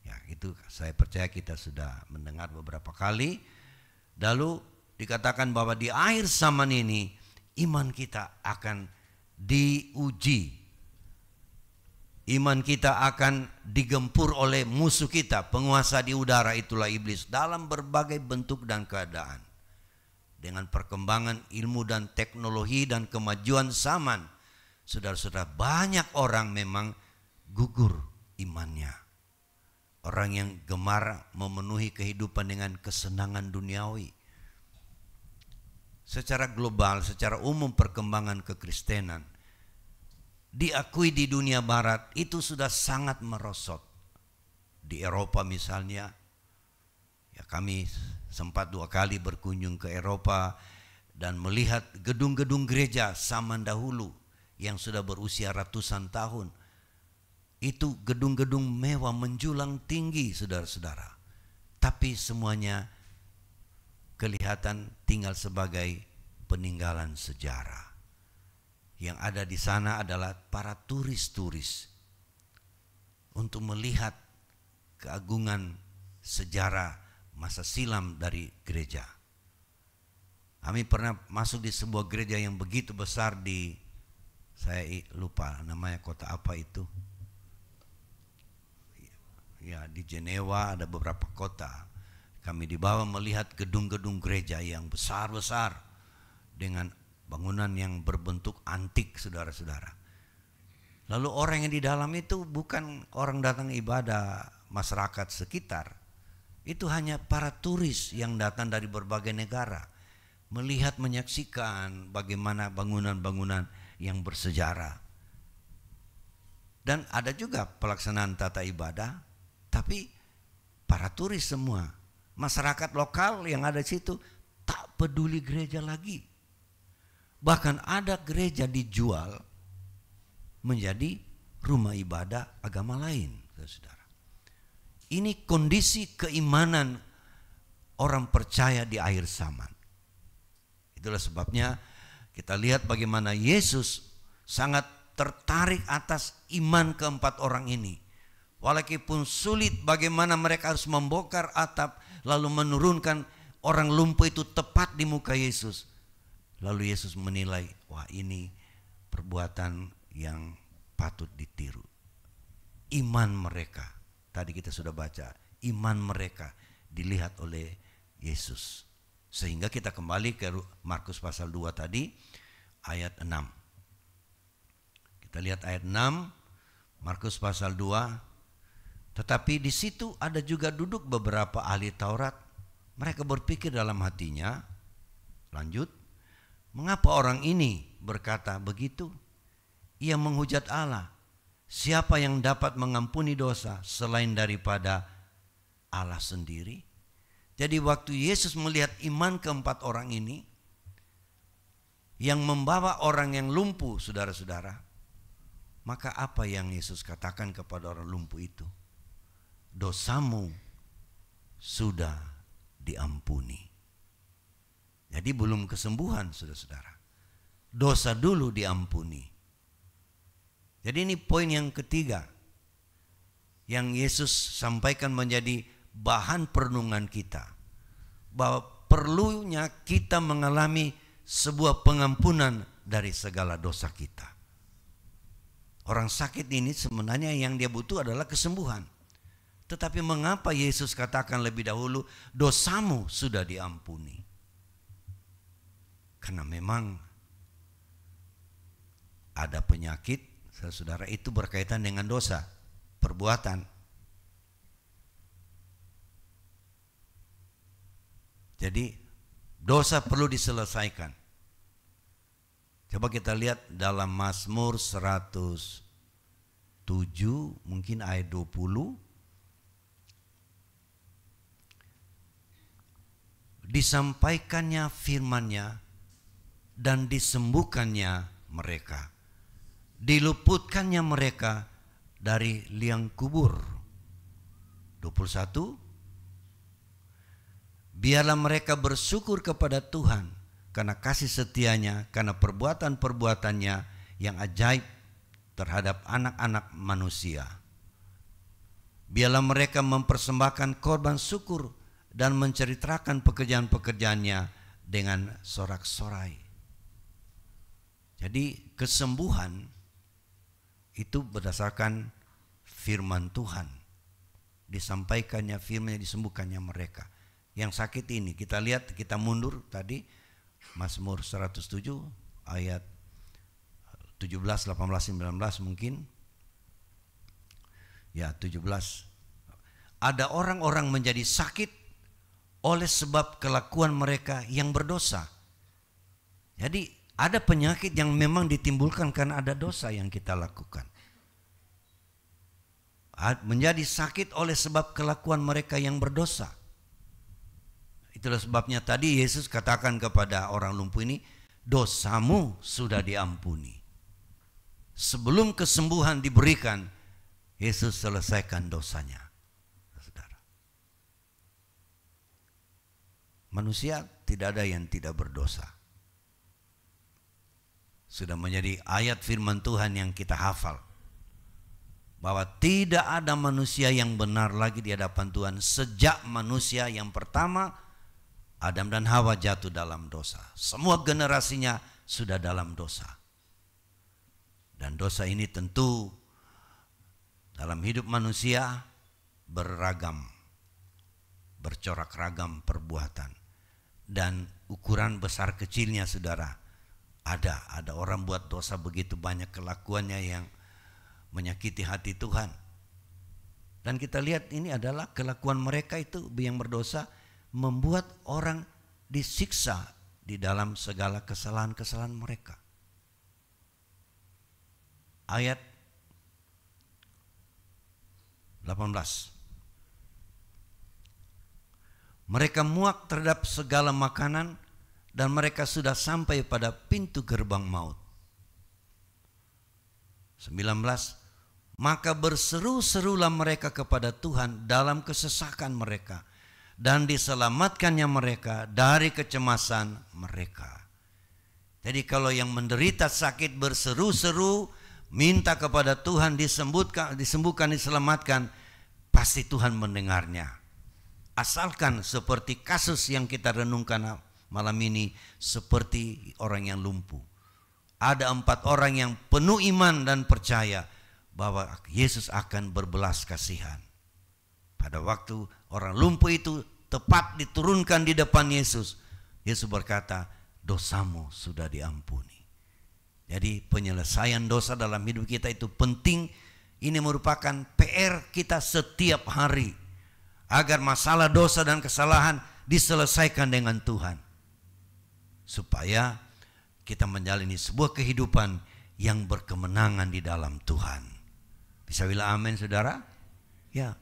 Ya, itu saya percaya kita sudah mendengar beberapa kali. Lalu dikatakan bahwa di akhir zaman ini iman kita akan diuji. Iman kita akan digempur oleh musuh kita, penguasa di udara, itulah iblis, dalam berbagai bentuk dan keadaan. Dengan perkembangan ilmu dan teknologi dan kemajuan zaman, saudara-saudara, banyak orang memang gugur imannya. Orang yang gemar memenuhi kehidupan dengan kesenangan duniawi. Secara global, secara umum perkembangan kekristenan diakui di dunia barat itu sudah sangat merosot. Di Eropa misalnya, ya kami sempat 2 kali berkunjung ke Eropa dan melihat gedung-gedung gereja zaman dahulu yang sudah berusia ratusan tahun. Itu gedung-gedung mewah menjulang tinggi, saudara-saudara. Tapi semuanya kelihatan tinggal sebagai peninggalan sejarah. Yang ada di sana adalah para turis-turis untuk melihat keagungan sejarah masa silam dari gereja. Kami pernah masuk di sebuah gereja yang begitu besar di, saya lupa namanya kota apa itu. Ya, di Jenewa ada beberapa kota. Kami dibawa melihat gedung-gedung gereja yang besar-besar dengan bangunan yang berbentuk antik, saudara-saudara. Lalu orang yang di dalam itu bukan orang datang ibadah masyarakat sekitar. Itu hanya para turis yang datang dari berbagai negara. Melihat, menyaksikan bagaimana bangunan-bangunan yang bersejarah. Dan ada juga pelaksanaan tata ibadah. Tapi para turis semua, masyarakat lokal yang ada di situ tak peduli gereja lagi. Bahkan ada gereja dijual menjadi rumah ibadah agama lain, saudara. Ini kondisi keimanan orang percaya di akhir zaman. Itulah sebabnya kita lihat bagaimana Yesus sangat tertarik atas iman keempat orang ini. Walaupun sulit bagaimana mereka harus membongkar atap lalu menurunkan orang lumpuh itu tepat di muka Yesus. Lalu Yesus menilai, wah ini perbuatan yang patut ditiru. Iman mereka, tadi kita sudah baca, iman mereka dilihat oleh Yesus. Sehingga kita kembali ke Markus pasal 2 tadi, ayat 6. Kita lihat ayat 6, Markus pasal 2. Tetapi di situ ada juga duduk beberapa ahli Taurat. Mereka berpikir dalam hatinya, lanjut, mengapa orang ini berkata begitu? Ia menghujat Allah. Siapa yang dapat mengampuni dosa selain daripada Allah sendiri? Jadi waktu Yesus melihat iman keempat orang ini yang membawa orang yang lumpuh, saudara-saudara, maka apa yang Yesus katakan kepada orang lumpuh itu? Dosamu sudah diampuni. Jadi belum kesembuhan, saudara-saudara. Dosa dulu diampuni. Jadi ini poin yang ketiga yang Yesus sampaikan menjadi bahan perenungan kita, bahwa perlunya kita mengalami sebuah pengampunan dari segala dosa kita. Orang sakit ini sebenarnya yang dia butuh adalah kesembuhan. Tetapi mengapa Yesus katakan lebih dahulu dosamu sudah diampuni? Karena memang ada penyakit, saudara, itu berkaitan dengan dosa, perbuatan. Jadi dosa perlu diselesaikan. Coba kita lihat dalam Mazmur 107 mungkin ayat 20. Disampaikannya firman-Nya dan disembuhkannya mereka. Diluputkannya mereka dari liang kubur. 21. Biarlah mereka bersyukur kepada Tuhan karena kasih setianya, karena perbuatan-perbuatannya yang ajaib terhadap anak-anak manusia. Biarlah mereka mempersembahkan korban syukur dan menceritakan pekerjaan-pekerjaannya dengan sorak-sorai. Jadi kesembuhan itu berdasarkan firman Tuhan. Disampaikannya firman-Nya, disembuhkannya mereka. Yang sakit ini kita lihat, kita mundur tadi Mazmur 107 ayat 17, 18, 19 mungkin. Ya, 17. Ada orang-orang menjadi sakit oleh sebab kelakuan mereka yang berdosa. Jadi ada penyakit yang memang ditimbulkan karena ada dosa yang kita lakukan. Menjadi sakit oleh sebab kelakuan mereka yang berdosa. Itulah sebabnya tadi Yesus katakan kepada orang lumpuh ini, dosamu sudah diampuni. Sebelum kesembuhan diberikan, Yesus selesaikan dosanya. Saudara. Manusia tidak ada yang tidak berdosa. Sudah menjadi ayat firman Tuhan yang kita hafal. Bahwa tidak ada manusia yang benar lagi di hadapan Tuhan sejak manusia yang pertama Adam dan Hawa jatuh dalam dosa. Semua generasinya sudah dalam dosa. Dan dosa ini tentu dalam hidup manusia beragam, bercorak ragam perbuatan. Dan ukuran besar kecilnya, saudara. Ada orang buat dosa begitu banyak kelakuannya yang menyakiti hati Tuhan. Dan kita lihat ini adalah kelakuan mereka itu yang berdosa, membuat orang disiksa di dalam segala kesalahan-kesalahan mereka. Ayat 18. Mereka muak terhadap segala makanan dan mereka sudah sampai pada pintu gerbang maut. 19. Maka berseru-serulah mereka kepada Tuhan dalam kesesakan mereka, dan diselamatkannya mereka dari kecemasan mereka. Jadi kalau yang menderita sakit berseru-seru, minta kepada Tuhan disembuhkan, diselamatkan, pasti Tuhan mendengarnya. Asalkan seperti kasus yang kita renungkan malam ini, seperti orang yang lumpuh. Ada 4 orang yang penuh iman dan percaya bahwa Yesus akan berbelas kasihan. Pada waktu orang lumpuh itu tepat diturunkan di depan Yesus, Yesus berkata, dosamu sudah diampuni. Jadi penyelesaian dosa dalam hidup kita itu penting. Ini merupakan PR kita setiap hari, agar masalah dosa dan kesalahan diselesaikan dengan Tuhan, supaya kita menjalani sebuah kehidupan yang berkemenangan di dalam Tuhan. Bisa bilang amin, saudara? Ya.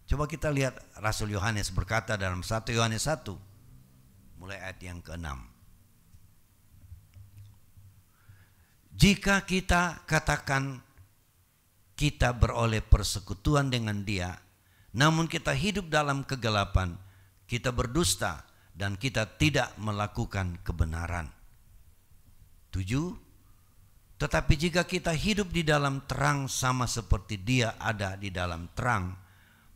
Coba kita lihat Rasul Yohanes berkata dalam 1 Yohanes 1 mulai ayat yang ke-6. Jika kita katakan kita beroleh persekutuan dengan Dia, namun kita hidup dalam kegelapan, kita berdusta dan kita tidak melakukan kebenaran. 7. Tetapi jika kita hidup di dalam terang sama seperti Dia ada di dalam terang,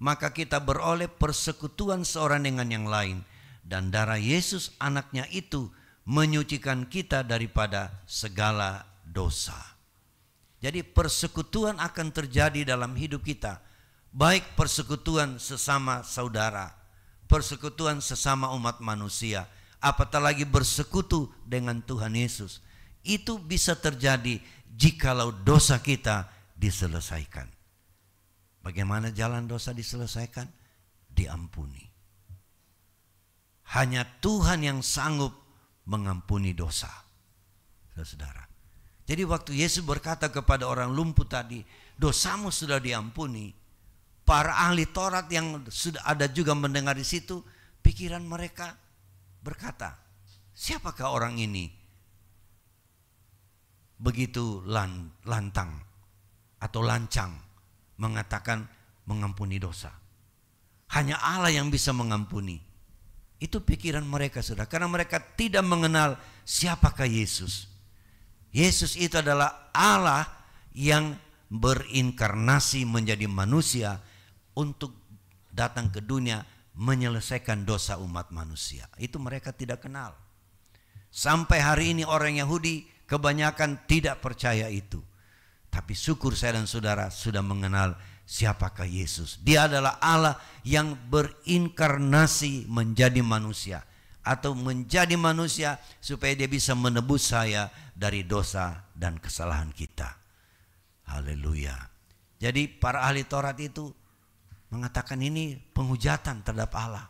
maka kita beroleh persekutuan seorang dengan yang lain, dan darah Yesus anaknya itu menyucikan kita daripada segala dosa. Jadi persekutuan akan terjadi dalam hidup kita, baik persekutuan sesama saudara, persekutuan sesama umat manusia, apatah lagi bersekutu dengan Tuhan Yesus. Itu bisa terjadi jikalau dosa kita diselesaikan. Bagaimana jalan dosa diselesaikan? Diampuni. Hanya Tuhan yang sanggup mengampuni dosa, saudara. Jadi waktu Yesus berkata kepada orang lumpuh tadi, dosamu sudah diampuni, para ahli Taurat yang sudah ada juga mendengar di situ, pikiran mereka berkata, siapakah orang ini? Begitu lantang atau lancang mengatakan mengampuni dosa. Hanya Allah yang bisa mengampuni. Itu pikiran mereka, saudara, karena mereka tidak mengenal siapakah Yesus. Yesus itu adalah Allah yang berinkarnasi menjadi manusia untuk datang ke dunia menyelesaikan dosa umat manusia. Itu mereka tidak kenal. Sampai hari ini orang Yahudi kebanyakan tidak percaya itu. Tapi syukur saya dan saudara sudah mengenal siapakah Yesus. Dia adalah Allah yang berinkarnasi menjadi manusia, atau menjadi manusia supaya dia bisa menebus saya dari dosa dan kesalahan kita. Haleluya. Jadi para ahli Taurat itu mengatakan ini penghujatan terhadap Allah.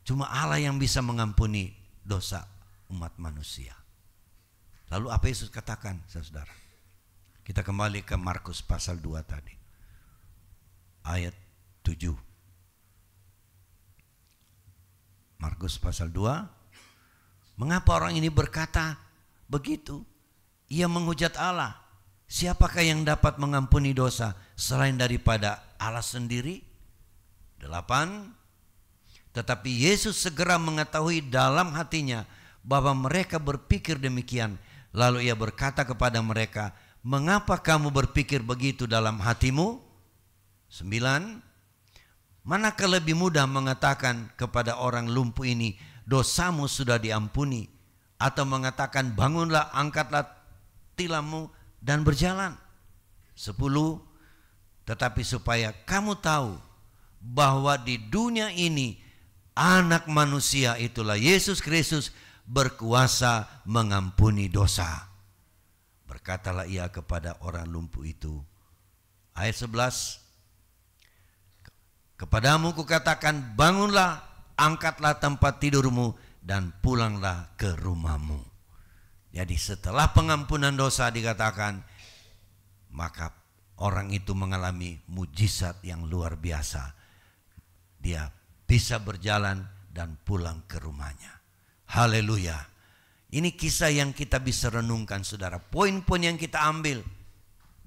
Cuma Allah yang bisa mengampuni dosa umat manusia. Lalu apa Yesus katakan, saudara? Kita kembali ke Markus pasal 2 tadi. Ayat 7. Markus pasal 2. Mengapa orang ini berkata begitu? Ia menghujat Allah. Siapakah yang dapat mengampuni dosa selain daripada Allah sendiri? 8. Tetapi Yesus segera mengetahui dalam hatinya bahwa mereka berpikir demikian. Lalu ia berkata kepada mereka, mengapa kamu berpikir begitu dalam hatimu? 9. Manakah lebih mudah mengatakan kepada orang lumpuh ini, dosamu sudah diampuni, atau mengatakan bangunlah, angkatlah tilammu dan berjalan? 10. Tetapi supaya kamu tahu bahwa di dunia ini Anak manusia itulah Yesus Kristus berkuasa mengampuni dosa. Berkatalah ia kepada orang lumpuh itu. Ayat 11. Kepadamu kukatakan, bangunlah, angkatlah tempat tidurmu dan pulanglah ke rumahmu. Jadi setelah pengampunan dosa dikatakan, maka orang itu mengalami mujizat yang luar biasa. Dia bisa berjalan dan pulang ke rumahnya. Haleluya. Ini kisah yang kita bisa renungkan, saudara. Poin-poin yang kita ambil,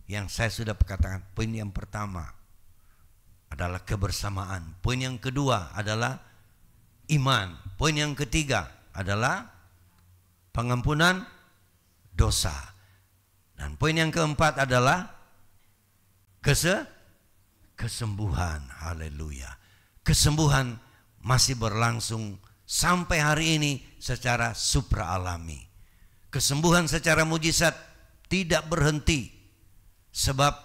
yang saya sudah katakan, poin yang pertama adalah kebersamaan. Poin yang kedua adalah iman. Poin yang ketiga adalah pengampunan dosa. Dan poin yang keempat adalah kesembuhan. Haleluya. Kesembuhan masih berlangsung sampai hari ini secara supra alami. Kesembuhan secara mujizat tidak berhenti, sebab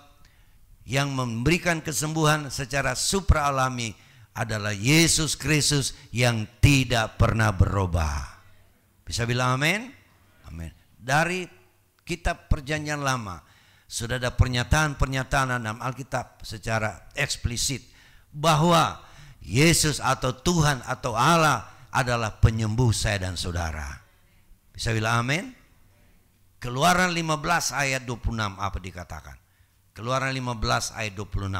yang memberikan kesembuhan secara supra alami adalah Yesus Kristus yang tidak pernah berubah. Bisa bilang amin? Amin. Dari kitab Perjanjian Lama sudah ada pernyataan-pernyataan dalam Alkitab secara eksplisit bahwa Yesus atau Tuhan atau Allah adalah penyembuh saya dan saudara. Bisa bilang amin? Keluaran 15 ayat 26 apa dikatakan? Keluaran 15 ayat 26.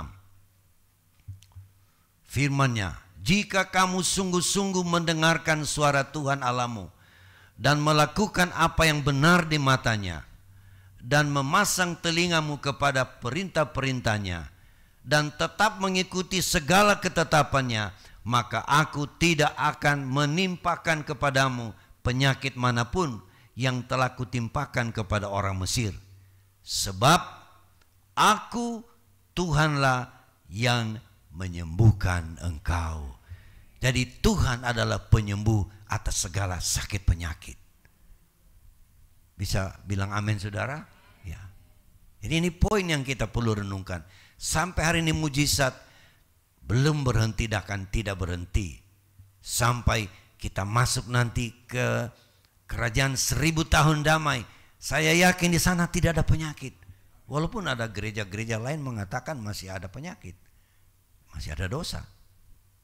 firman-Nya, jika kamu sungguh-sungguh mendengarkan suara Tuhan Allahmu dan melakukan apa yang benar di matanya dan memasang telingamu kepada perintah-perintahnya dan tetap mengikuti segala ketetapannya, maka aku tidak akan menimpakan kepadamu penyakit manapun yang telah kutimpakan kepada orang Mesir. Sebab aku Tuhanlah yang menyembuhkan engkau. Jadi Tuhan adalah penyembuh atas segala sakit penyakit. Bisa bilang amin saudara? Ya. Jadi ini poin yang kita perlu renungkan. Sampai hari ini mujizat belum berhenti dan akan tidak berhenti. Sampai kita masuk nanti ke kerajaan 1000 tahun damai. Saya yakin di sana tidak ada penyakit. Walaupun ada gereja-gereja lain mengatakan masih ada penyakit, masih ada dosa.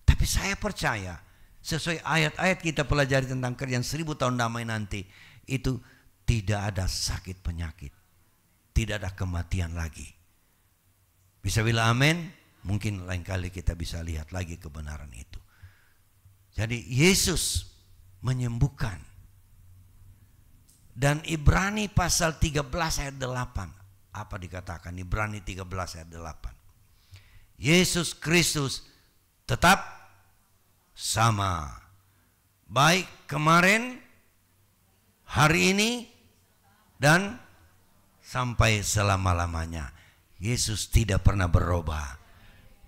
Tapi saya percaya sesuai ayat-ayat kita pelajari tentang kerjaan 1000 tahun damai nanti, itu tidak ada sakit penyakit, tidak ada kematian lagi. Bisa bilang amin? Mungkin lain kali kita bisa lihat lagi kebenaran itu. Jadi Yesus menyembuhkan. Dan Ibrani pasal 13 ayat 8. Apa dikatakan Ibrani 13 ayat 8? Yesus Kristus tetap sama. Baik kemarin, hari ini, dan sampai selama-lamanya. Yesus tidak pernah berubah.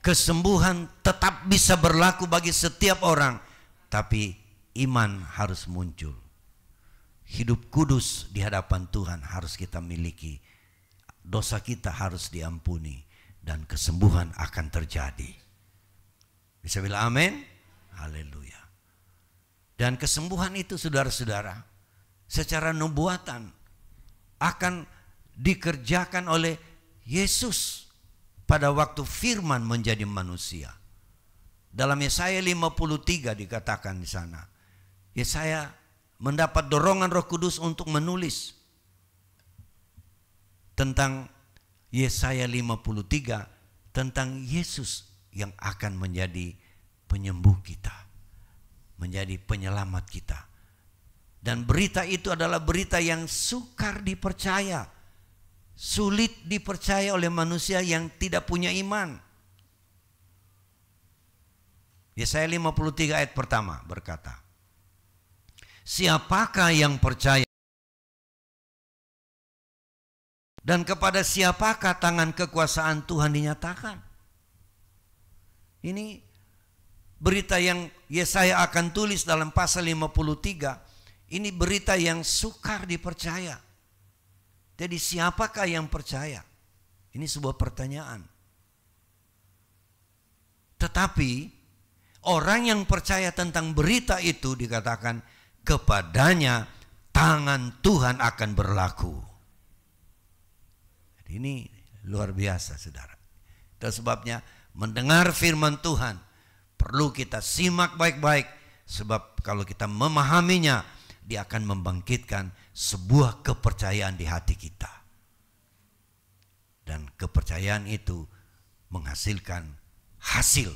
Kesembuhan tetap bisa berlaku bagi setiap orang. Tapi iman harus muncul. Hidup kudus di hadapan Tuhan harus kita miliki. Dosa kita harus diampuni. Dan kesembuhan akan terjadi. Bisa bilang amin? Haleluya. Dan kesembuhan itu saudara-saudara, secara nubuatan akan dikerjakan oleh Yesus pada waktu firman menjadi manusia. Dalam Yesaya 53 dikatakan di sana, Yesaya mendapat dorongan Roh Kudus untuk menulis tentang Yesaya 53, tentang Yesus yang akan menjadi penyembuh kita, menjadi penyelamat kita. Dan berita itu adalah berita yang sukar dipercaya, sulit dipercaya oleh manusia yang tidak punya iman. Yesaya 53 ayat pertama berkata, siapakah yang percaya? Dan kepada siapakah tangan kekuasaan Tuhan dinyatakan? Ini berita yang Yesaya akan tulis dalam pasal 53. Ini berita yang sukar dipercaya. Jadi siapakah yang percaya? Ini sebuah pertanyaan. Tetapi orang yang percaya tentang berita itu dikatakan kepadanya tangan Tuhan akan berlaku. Ini luar biasa saudara. Itu sebabnya mendengar firman Tuhan perlu kita simak baik-baik. Sebab kalau kita memahaminya, dia akan membangkitkan sebuah kepercayaan di hati kita. Dan kepercayaan itu menghasilkan hasil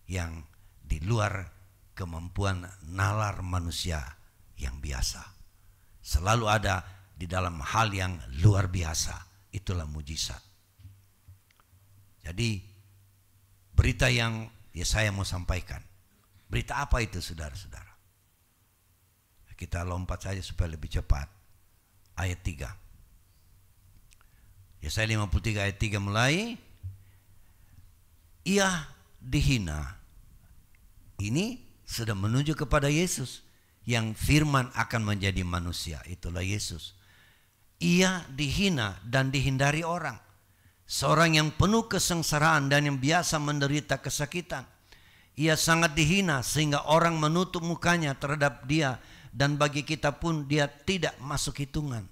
yang di luar kemampuan nalar manusia yang biasa. Selalu ada di dalam hal yang luar biasa. Itulah mujizat. Jadi berita yang saya mau sampaikan. Berita apa itu saudara-saudara? Kita lompat saja supaya lebih cepat. Ayat 3. Yesaya 53 ayat 3 mulai. Ia dihina. Ini sudah menuju kepada Yesus. Yang firman akan menjadi manusia. Itulah Yesus. Ia dihina dan dihindari orang. Seorang yang penuh kesengsaraan dan yang biasa menderita kesakitan. Ia sangat dihina sehingga orang menutup mukanya terhadap dia. Dan bagi kita pun dia tidak masuk hitungan.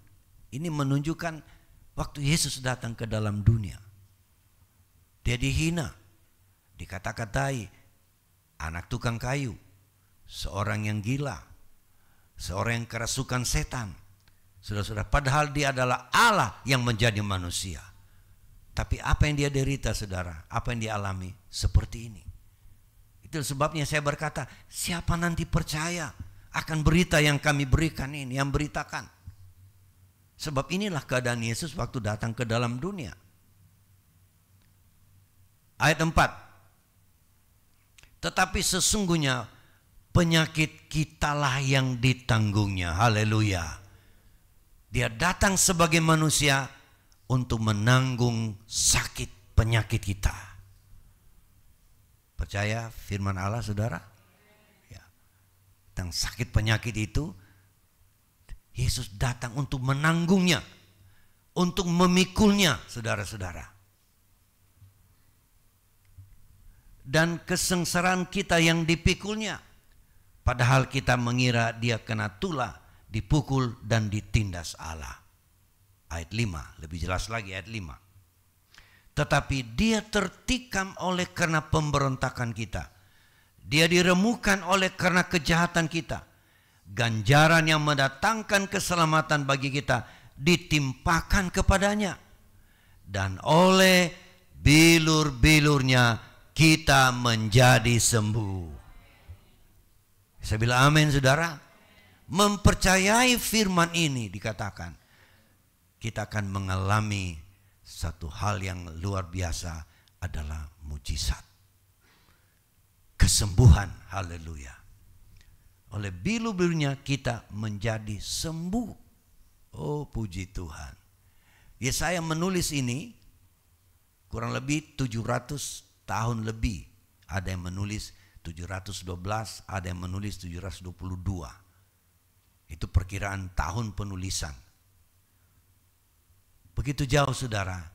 Ini menunjukkan waktu Yesus datang ke dalam dunia. Dia dihina. Dikata-katai anak tukang kayu. Seorang yang gila. Seorang yang kerasukan setan. Saudara-saudara, padahal dia adalah Allah yang menjadi manusia. Tapi apa yang dia derita saudara, apa yang dia alami seperti ini. Itu sebabnya saya berkata, siapa nanti percaya akan berita yang kami berikan ini, yang beritakan. Sebab inilah keadaan Yesus waktu datang ke dalam dunia. Ayat 4. Tetapi sesungguhnya penyakit kitalah yang ditanggungnya. Haleluya. Dia datang sebagai manusia untuk menanggung sakit penyakit kita. Percaya firman Allah, saudara? Ya. Tentang sakit penyakit itu, Yesus datang untuk menanggungnya, untuk memikulnya, saudara-saudara. Dan kesengsaraan kita yang dipikulnya, padahal kita mengira dia kena tulah, dipukul dan ditindas Allah. Ayat 5, lebih jelas lagi ayat 5. Tetapi dia tertikam oleh karena pemberontakan kita. Dia diremukan oleh karena kejahatan kita. Ganjaran yang mendatangkan keselamatan bagi kita ditimpakan kepadanya. Dan oleh bilur-bilurnya kita menjadi sembuh. Saya bilang amin, saudara. Mempercayai firman ini dikatakan, kita akan mengalami satu hal yang luar biasa, adalah mujizat. Kesembuhan, haleluya. Oleh bilur-bilurnya kita menjadi sembuh. Oh, puji Tuhan. Yesaya menulis ini kurang lebih 700 tahun lebih. Ada yang menulis 712, ada yang menulis 722. Itu perkiraan tahun penulisan. Begitu jauh, saudara.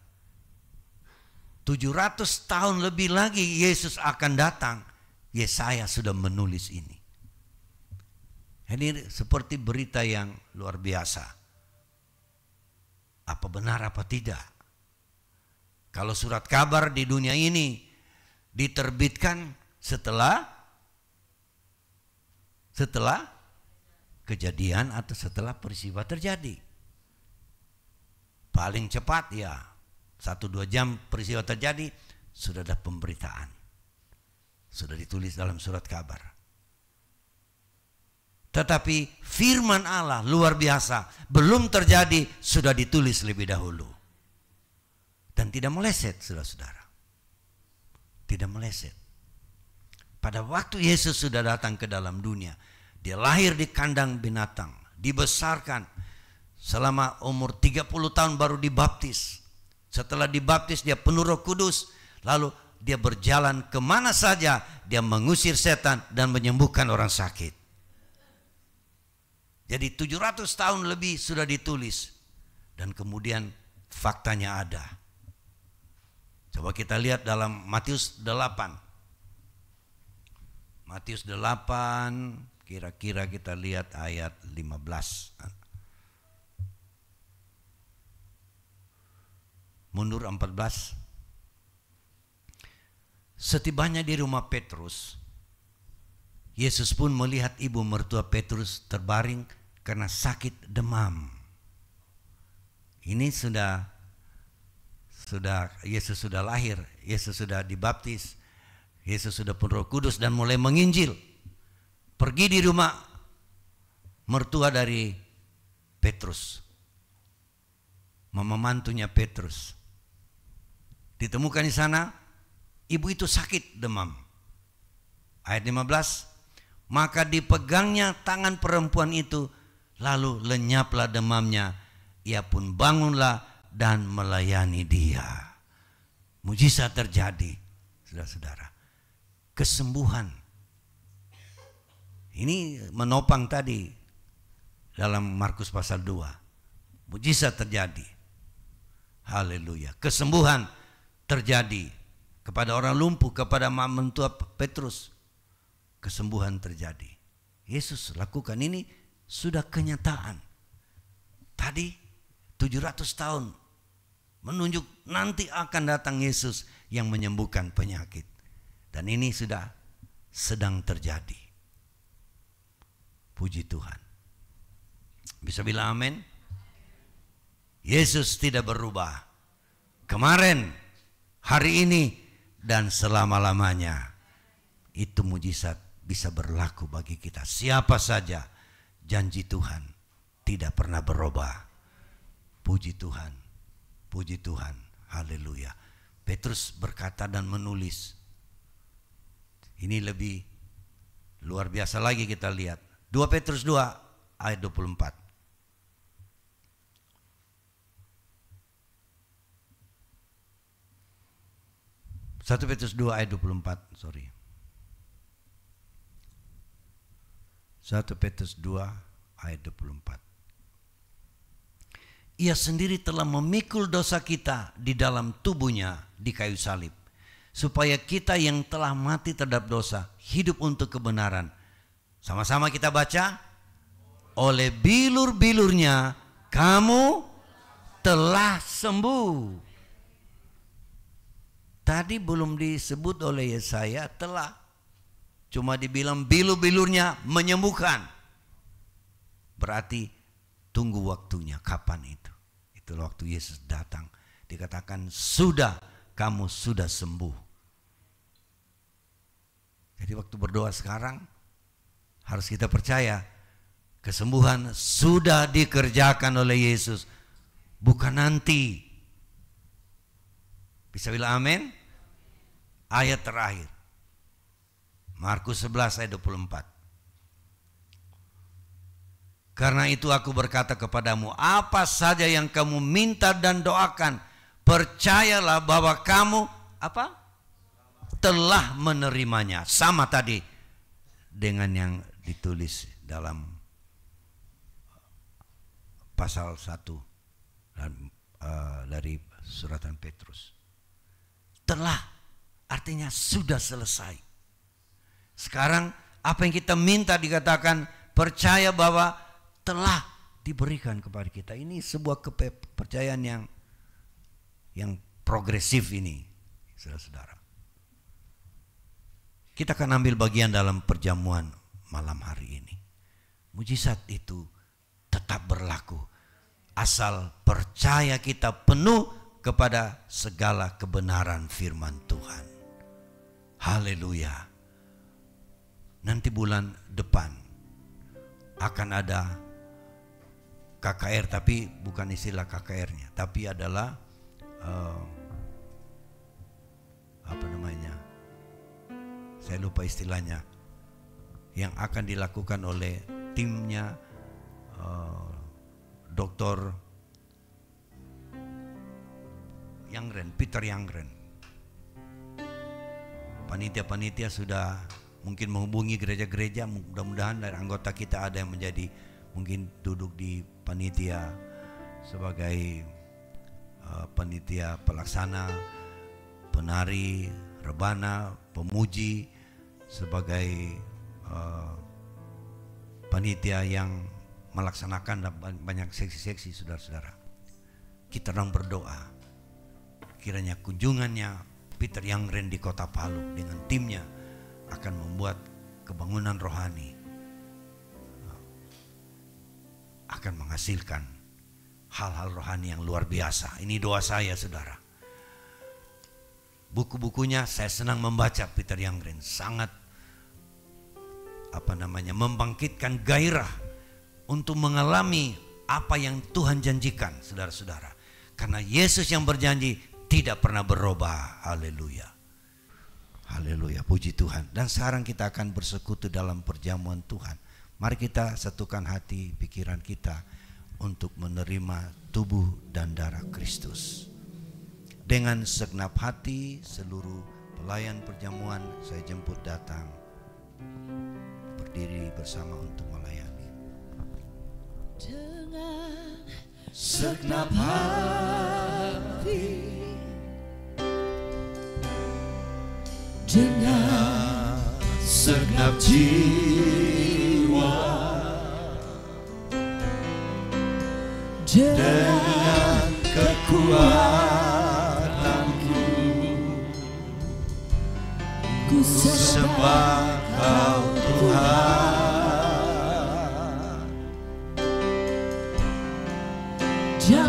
700 tahun lebih lagi Yesus akan datang. Yesaya sudah menulis ini. Ini seperti berita yang luar biasa. Apa benar apa tidak? Kalau surat kabar di dunia ini diterbitkan setelah kejadian atau setelah peristiwa terjadi. Paling cepat ya 1-2 jam peristiwa terjadi, sudah ada pemberitaan. Sudah ditulis dalam surat kabar. Tetapi firman Allah luar biasa, belum terjadi sudah ditulis lebih dahulu. Dan tidak meleset, saudara-saudara. Tidak meleset. Pada waktu Yesus sudah datang ke dalam dunia, dia lahir di kandang binatang, dibesarkan selama umur 30 tahun baru dibaptis. Setelah dibaptis dia penuh Roh Kudus, lalu dia berjalan kemana saja, dia mengusir setan dan menyembuhkan orang sakit. Jadi 700 tahun lebih sudah ditulis, dan kemudian faktanya ada. Coba kita lihat dalam Matius 8. Matius 8, kira-kira kita lihat ayat 15. Mundur 14. Setibanya di rumah Petrus, Yesus pun melihat ibu mertua Petrus terbaring karena sakit demam. Ini sudah Yesus sudah lahir, Yesus sudah dibaptis, Yesus sudah penuh Roh Kudus dan mulai menginjil. Pergi di rumah mertua dari Petrus, mama mantunya Petrus. Ditemukan di sana, ibu itu sakit demam. Ayat 15, maka dipegangnya tangan perempuan itu, lalu lenyaplah demamnya. Ia pun bangunlah dan melayani dia. Mujizat terjadi, saudara-saudara. Kesembuhan. Ini menopang tadi dalam Markus pasal 2. Mujizat terjadi. Haleluya. Kesembuhan terjadi kepada orang lumpuh, kepada mentua Petrus. Kesembuhan terjadi. Yesus lakukan ini, sudah kenyataan. Tadi 700 tahun menunjuk nanti akan datang Yesus yang menyembuhkan penyakit. Dan ini sudah sedang terjadi. Puji Tuhan. Bisa bilang amin? Yesus tidak berubah. Kemarin, hari ini, dan selama-lamanya. itu mujizat bisa berlaku bagi kita. Siapa saja, janji Tuhan tidak pernah berubah. Puji Tuhan, puji Tuhan, haleluya. Petrus berkata dan menulis. Ini lebih luar biasa lagi kita lihat. 2 Petrus 2 ayat 24. 1 Petrus 2 ayat 24, sorry. 1 Petrus 2 ayat 24. Ia sendiri telah memikul dosa kita di dalam tubuhnya di kayu salib, supaya kita yang telah mati terhadap dosa hidup untuk kebenaran. Sama-sama kita baca. Oleh bilur-bilurnya kamu telah sembuh. Tadi belum disebut oleh Yesaya telah. Cuma dibilang bilur-bilurnya menyembuhkan. Berarti tunggu waktunya, kapan itu? Itulah waktu Yesus datang. Dikatakan sudah, kamu sudah sembuh. Jadi waktu berdoa sekarang harus kita percaya kesembuhan sudah dikerjakan oleh Yesus, bukan nanti. Bisa bilang amin? Ayat terakhir, Markus 11 ayat 24. Karena itu aku berkata kepadamu, apa saja yang kamu minta dan doakan, percayalah bahwa kamu apa? Telah menerimanya. Sama tadi dengan yang ditulis dalam pasal 1 dari suratan Petrus. Telah, artinya sudah selesai. Sekarang apa yang kita minta dikatakan percaya bahwa telah diberikan kepada kita. Ini sebuah kepercayaan yang progresif ini, saudara-saudara. Kita akan ambil bagian dalam perjamuan malam hari ini. Mujizat itu tetap berlaku asal percaya kita penuh kepada segala kebenaran firman Tuhan. Haleluya. Nanti bulan depan akan ada KKR, tapi bukan istilah KKR-nya, tapi adalah apa namanya? Saya lupa istilahnya. Yang akan dilakukan oleh timnya Dr. Peter Youngren. Panitia-panitia sudah mungkin menghubungi gereja-gereja. Mudah-mudahan dari anggota kita ada yang menjadi mungkin duduk di panitia sebagai panitia pelaksana, penari, rebana, pemuji, sebagai panitia yang melaksanakan banyak seksi-seksi, saudara-saudara. Kita sedang berdoa. Kiranya kunjungannya Peter Youngren di Kota Palu dengan timnya akan membuat kebangunan rohani, akan menghasilkan hal-hal rohani yang luar biasa. Ini doa saya, saudara. Buku-bukunya saya senang membaca. Peter Youngren sangat membangkitkan gairah untuk mengalami apa yang Tuhan janjikan, saudara-saudara. Karena Yesus yang berjanji tidak pernah berubah. Haleluya. Haleluya, puji Tuhan. Dan sekarang kita akan bersekutu dalam perjamuan Tuhan. Mari kita satukan hati, pikiran kita untuk menerima tubuh dan darah Kristus. Dengan segenap hati, seluruh pelayan perjamuan saya jemput datang, berdiri bersama untuk melayani. Dengan segenap hati, dengan segenap jiwa, dengan kekuatanku, ku sembah Kau Tuhan.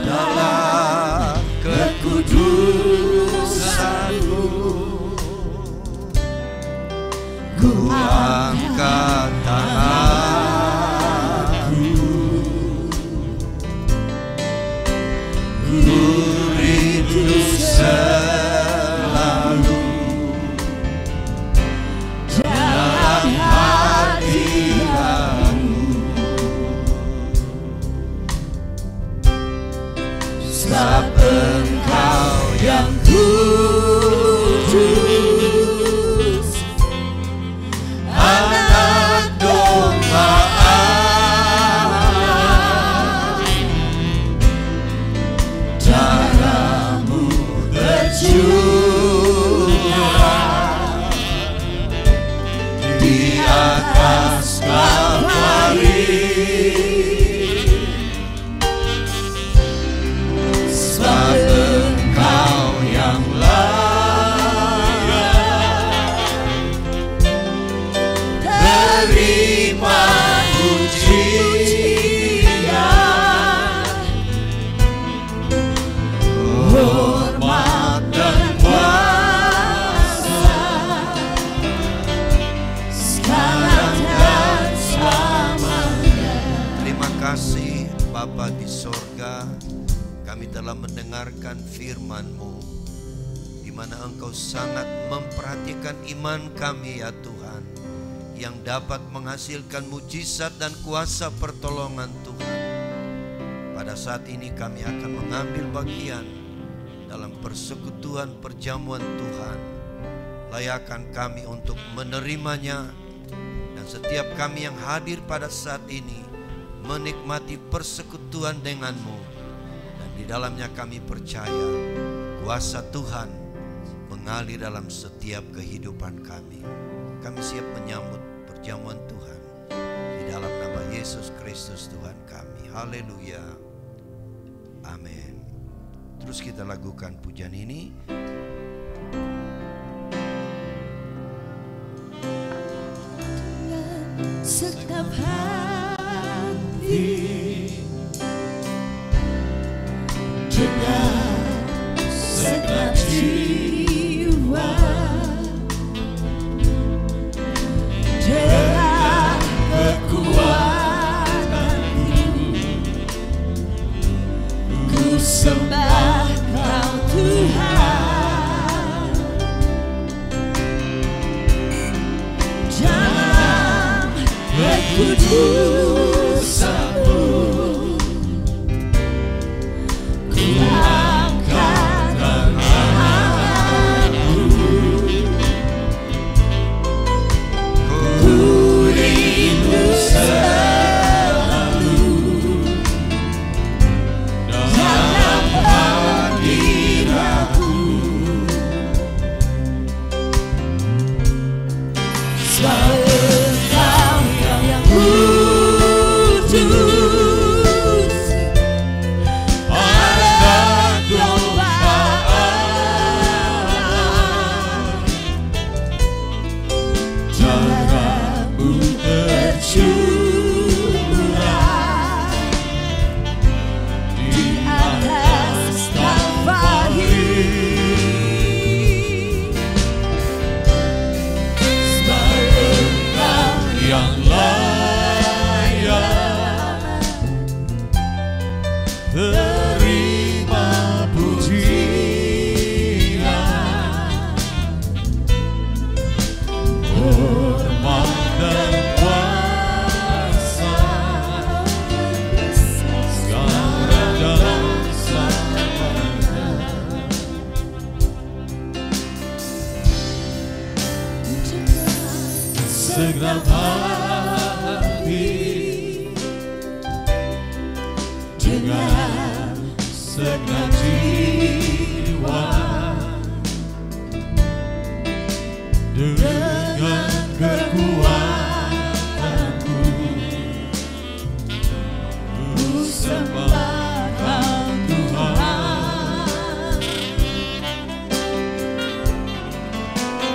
Dalam kekudusanmu ku angkat tanganku, ku rindu selalu dalam hadiratmu. Sebab Engkau yang kudus, Anak Domba Allah, darah-Mu tercurah di atas Kalvari. Sebab Engkau yang layak terima pujian, hormat dan kuasa sekarang dan selamanya. Terima kasih Bapa di sorga, kami telah mendengarkan firman-Mu, di mana Engkau sangat memperhatikan iman kami ya Tuhan, yang dapat menghasilkan mujizat dan kuasa pertolongan Tuhan. Pada saat ini kami akan mengambil bagian dalam persekutuan perjamuan Tuhan. Layakkan kami untuk menerimanya, dan setiap kami yang hadir pada saat ini menikmati persekutuan denganmu, dan di dalamnya kami percaya kuasa Tuhan mengalir dalam setiap kehidupan kami. Kami siap menyambut perjamuan Tuhan di dalam nama Yesus Kristus Tuhan kami. Haleluya. Amin. Terus kita lakukan pujian ini. Segenap hati dengan segenap jiwa, dengan kekuatanku, ku sembah Kau Tuhan. Dalam kekudusan-Mu ku angkat tanganku, ku rindu selalu dalam hadirat-Mu. Sebab Engkau yang kudus, Anak Domba Allah, darah-Mu tercurah di atas Kalvari. Sebab Engkau yang layak terima pujian, hormat dan kuasa sekarang dan selamanya. Segenap hati dengan segenap jiwa, dengan kekuatanku, ku sembah Kau Tuhan.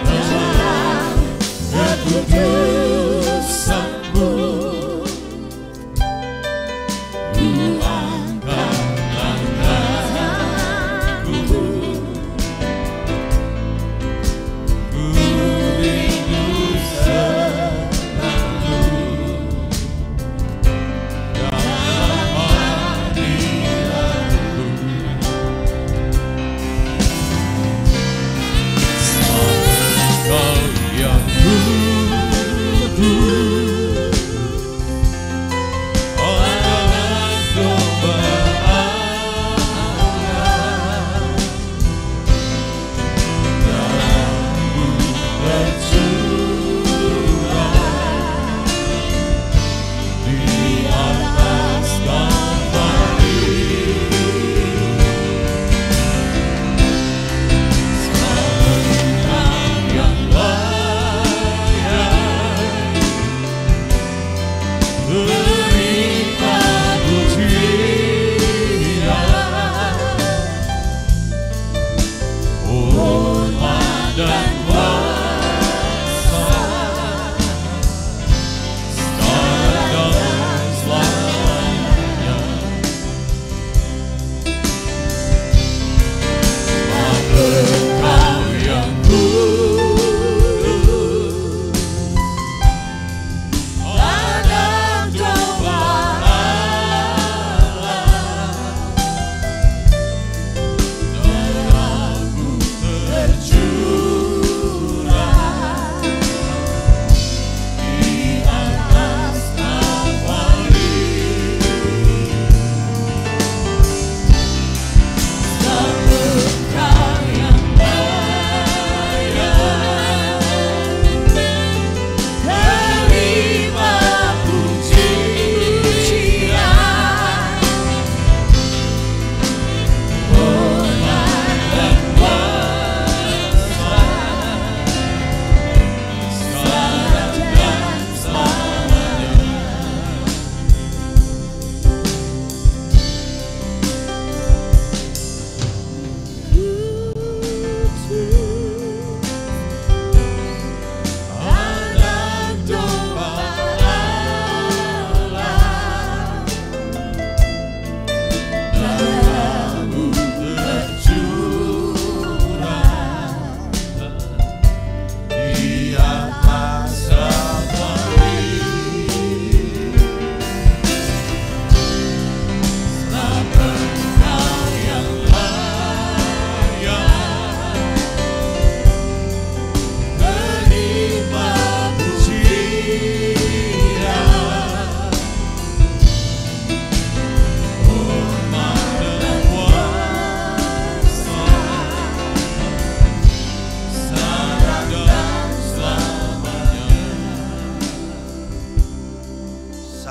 Dalam kekudusan-Mu ku angkat tanganku, ku rindu selalu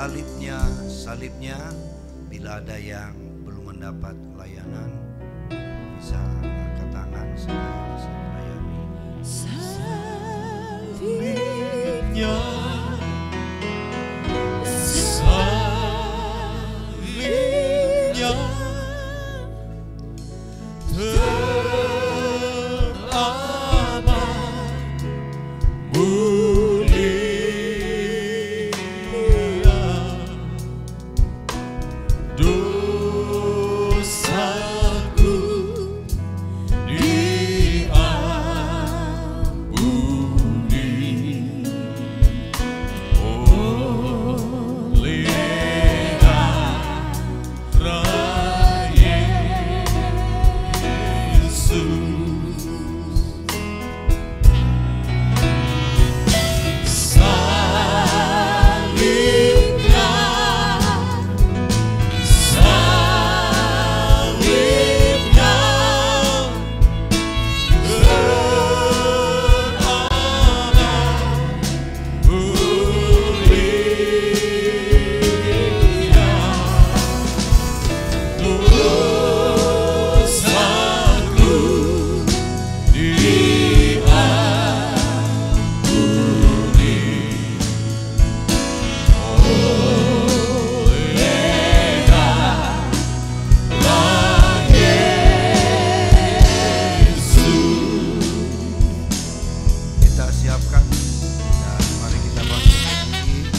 salibnya. Bila ada yang belum mendapat layanan, bisa angkat tangan supaya bisa melayani. Salibnya, teramat mulia, dosaku diampuni oleh darah Yesus. Salibnya, salibnya teramat mulia, dosaku diampuni oleh darah Yesus. Kita siapkan dan mari kita bangkit berdiri.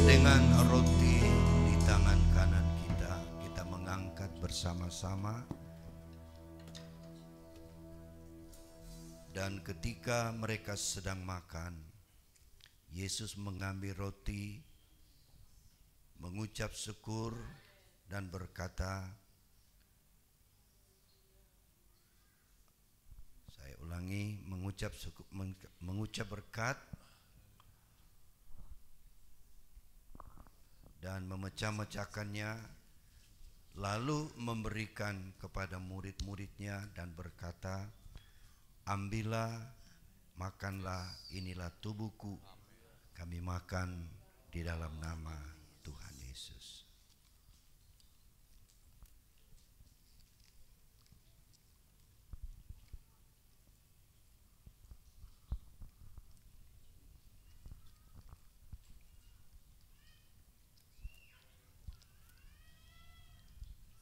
Dengan roti di tangan kanan kita, kita mengangkat bersama-sama. Dan ketika mereka sedang makan, Yesus mengambil roti, mengucap syukur dan berkata, saya ulangi, mengucap berkat dan memecah-mecahkannya, lalu memberikan kepada murid-muridnya dan berkata, ambillah, makanlah, inilah tubuhku. Kami makan di dalam nama Tuhan Yesus.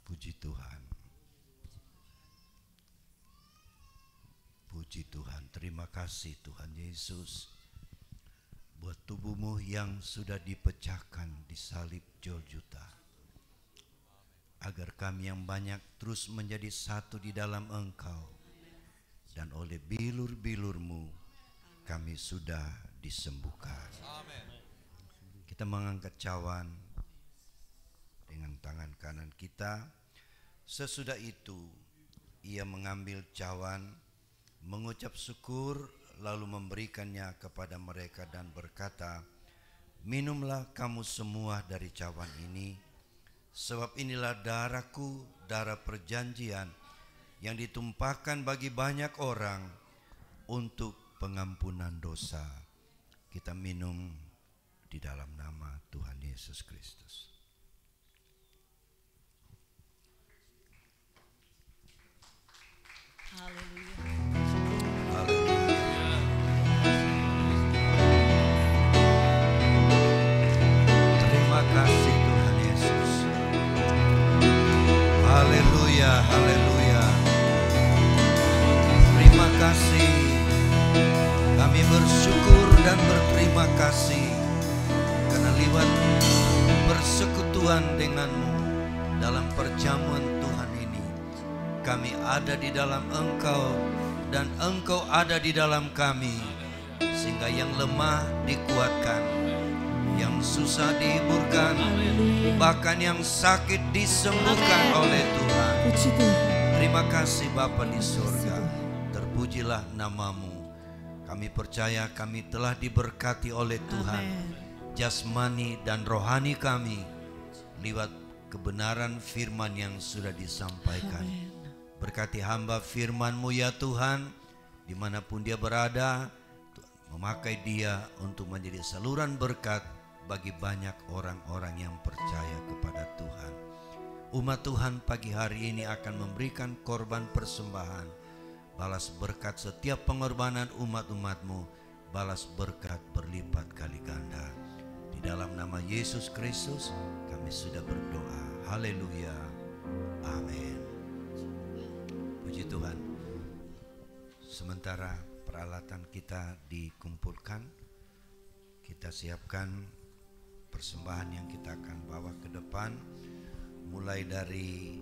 Puji Tuhan. Puji Tuhan. Terima kasih Tuhan Yesus buat tubuhmu yang sudah dipecahkan di salib Golgota, agar kami yang banyak terus menjadi satu di dalam Engkau, dan oleh bilur-bilurmu kami sudah disembuhkan. Kita mengangkat cawan dengan tangan kanan kita. Sesudah itu ia mengambil cawan, mengucap syukur, lalu memberikannya kepada mereka dan berkata, minumlah kamu semua dari cawan ini, sebab inilah darahku, darah perjanjian yang ditumpahkan bagi banyak orang untuk pengampunan dosa. Kita minum di dalam nama Tuhan Yesus Kristus. Terima kasih Tuhan Yesus. Haleluya, haleluya. Terima kasih. Kami bersyukur dan berterima kasih karena lewat persekutuan denganmu dalam perjamuan Tuhan ini, kami ada di dalam Engkau dan Engkau ada di dalam kami, sehingga yang lemah dikuatkan, yang susah dihiburkan, bahkan yang sakit disembuhkan oleh Tuhan. Puji Tuhan. Terima kasih Bapa di surga, terpujilah namamu. Kami percaya kami telah diberkati oleh Tuhan, jasmani dan rohani kami, lewat kebenaran firman yang sudah disampaikan. Berkati hamba firman-Mu ya Tuhan, dimanapun dia berada, memakai dia untuk menjadi saluran berkat bagi banyak orang-orang yang percaya kepada Tuhan. Umat Tuhan pagi hari ini akan memberikan korban persembahan. Balas berkat setiap pengorbanan umat-umat-Mu, balas berkat berlipat kali ganda. Di dalam nama Yesus Kristus kami sudah berdoa. Haleluya. Amin. Puji Tuhan. Sementara peralatan kita dikumpulkan, kita siapkan persembahan yang kita akan bawa ke depan, mulai dari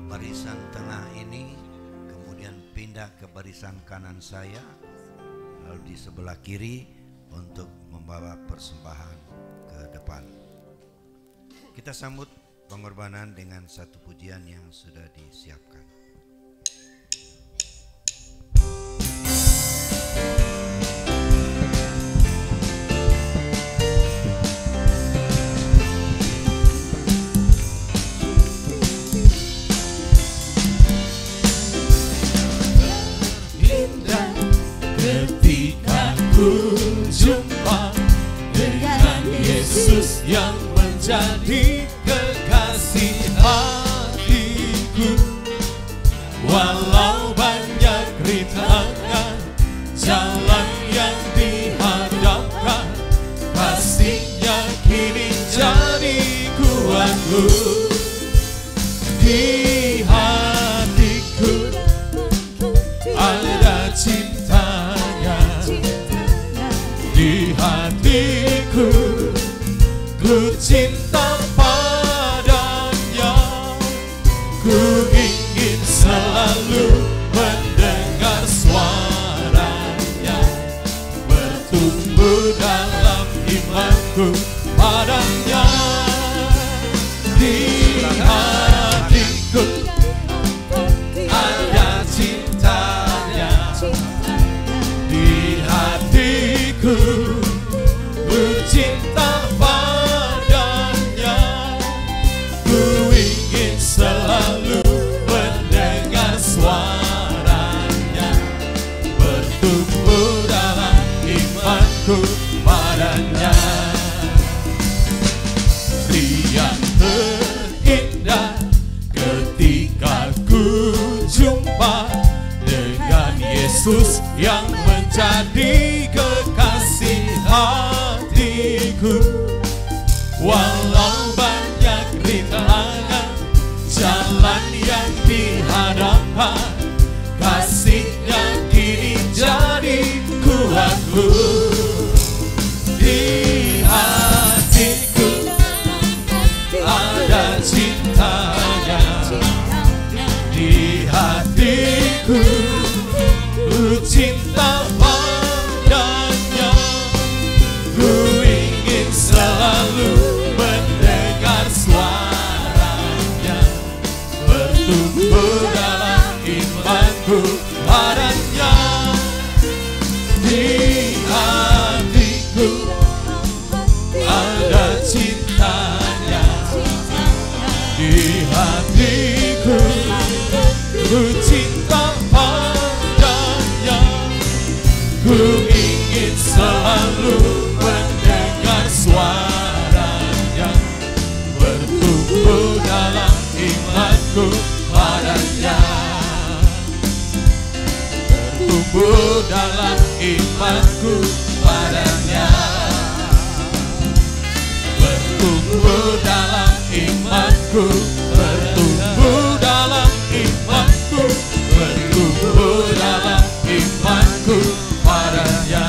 barisan tengah ini, kemudian pindah ke barisan kanan saya, lalu di sebelah kiri untuk membawa persembahan ke depan. Kita sambut pengorbanan dengan satu pujian yang sudah disiapkan. Jumpa dengan Yesus yang menjadi kekasih hatiku. Walau banyak rintangan jalan yang dihadapkan, kasih-Nya kini jadi kuatku. Di hatiku ada cinta-Nya, di hatiku ku cinta padanya. Ku ingin selalu mendengar suaranya, bertumbuh dalam imanku padanya. Di hatiku ada cinta-Nya, di hatiku ku cinta padanya. Ku ingin selalu mendengar suaranya, bertumbuh dalam imanku padanya. Yang terindah ketika ku jumpa dengan Yesus yang menjadi kekasih hatiku. Walau banyak rintangan jalan yang dihadapkan, kasih-Nya kini jadi kuatku. Di hatiku ada cinta-Nya, di hatiku ku cinta padanya. Ku ingin selalu mendengar suaranya, bertumbuh dalam imanku padanya. Di hatiku ada cinta-Nya, di hatiku ku cinta padanya. Ku ingin selalu mendengar suaranya, bertumbuh dalam imanku padanya. Bertumbuh dalam imanku padanya. Bertumbuh dalam imanku, bertumbuh dalam imanku, bertumbuh dalam imanku padanya.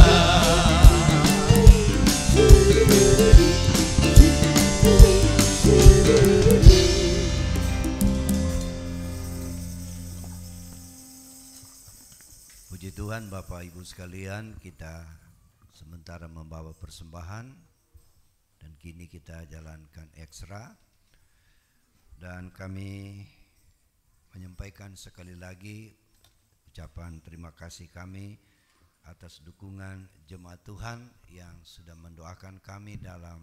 Tuhan, Bapak Ibu sekalian, kita sementara membawa persembahan dan kini kita jalankan ekstra, dan kami menyampaikan sekali lagi ucapan terima kasih kami atas dukungan jemaat Tuhan yang sudah mendoakan kami dalam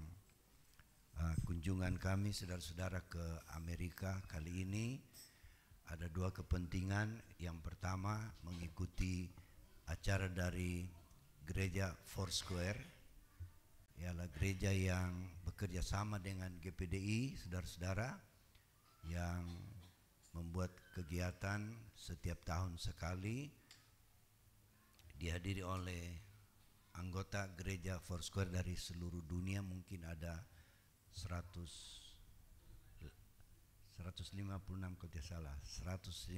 kunjungan kami saudara-saudara ke Amerika kali ini. Ada dua kepentingan. Yang pertama, mengikuti acara dari gereja Foursquare, ialah gereja yang bekerja sama dengan GPDI, saudara-saudara, yang membuat kegiatan setiap tahun sekali, dihadiri oleh anggota gereja Foursquare dari seluruh dunia. Mungkin ada 156 kalau tidak salah, 156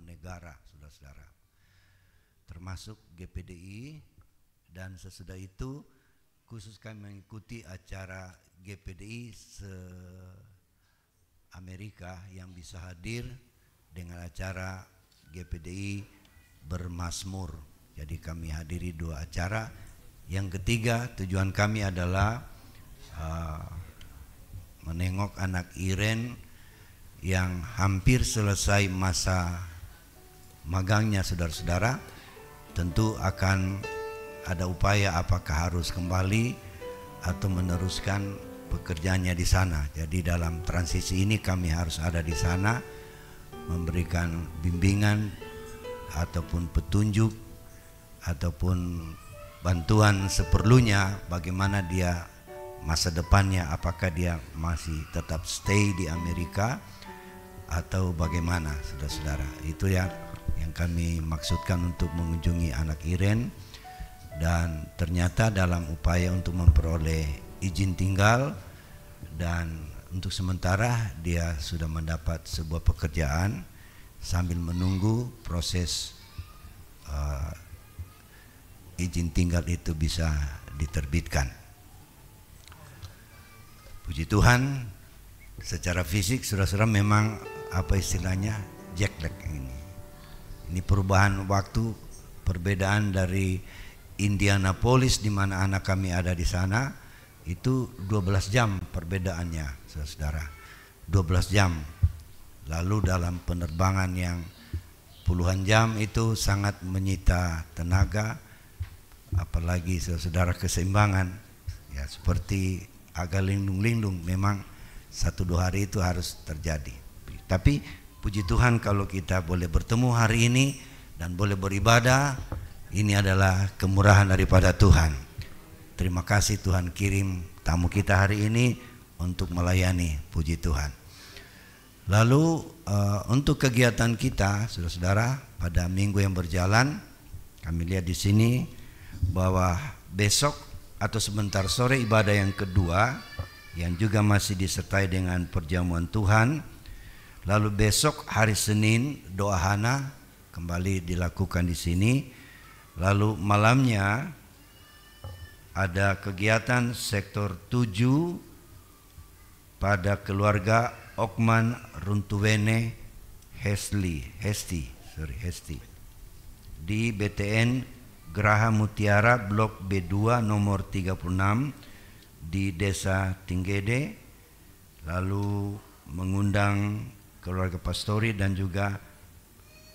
negara, saudara-saudara, termasuk GPDI. Dan sesudah itu khusus kami mengikuti acara GPDI se-Amerika yang bisa hadir dengan acara GPDI bermazmur. Jadi kami hadiri dua acara. Yang ketiga, tujuan kami adalah menengok anak Iren yang hampir selesai masa magangnya, saudara-saudara. Tentu akan ada upaya apakah harus kembali atau meneruskan pekerjaannya di sana. Jadi dalam transisi ini kami harus ada di sana, memberikan bimbingan ataupun petunjuk ataupun bantuan seperlunya bagaimana dia masa depannya, apakah dia masih tetap stay di Amerika atau bagaimana, saudara-saudara. Itu yang kami maksudkan untuk mengunjungi anak Iren. Dan ternyata dalam upaya untuk memperoleh izin tinggal, dan untuk sementara dia sudah mendapat sebuah pekerjaan sambil menunggu proses izin tinggal itu bisa diterbitkan. Puji Tuhan, secara fisik saudara-saudara memang apa istilahnya jet lag ini. Ini perubahan waktu, perbedaan dari Indianapolis di mana anak kami ada di sana, itu 12 jam perbedaannya, saudara-saudara. 12 jam. Lalu dalam penerbangan yang puluhan jam itu sangat menyita tenaga, apalagi saudara-saudara keseimbangan ya seperti agak lindung-lindung, memang 1-2 hari itu harus terjadi. Tapi puji Tuhan kalau kita boleh bertemu hari ini dan boleh beribadah, ini adalah kemurahan daripada Tuhan. Terima kasih Tuhan kirim tamu kita hari ini untuk melayani, puji Tuhan. Lalu untuk kegiatan kita, saudara-saudara, pada minggu yang berjalan, kami lihat di sini bahwa besok atau sebentar sore ibadah yang kedua yang juga masih disertai dengan perjamuan Tuhan. Lalu besok hari Senin doa Hana kembali dilakukan di sini. Lalu malamnya ada kegiatan sektor 7 pada keluarga Okman Runtuwene Hesti di BTN Geraha Mutiara Blok B2 nomor 36 di Desa Tinggede. Lalu mengundang keluarga pastori dan juga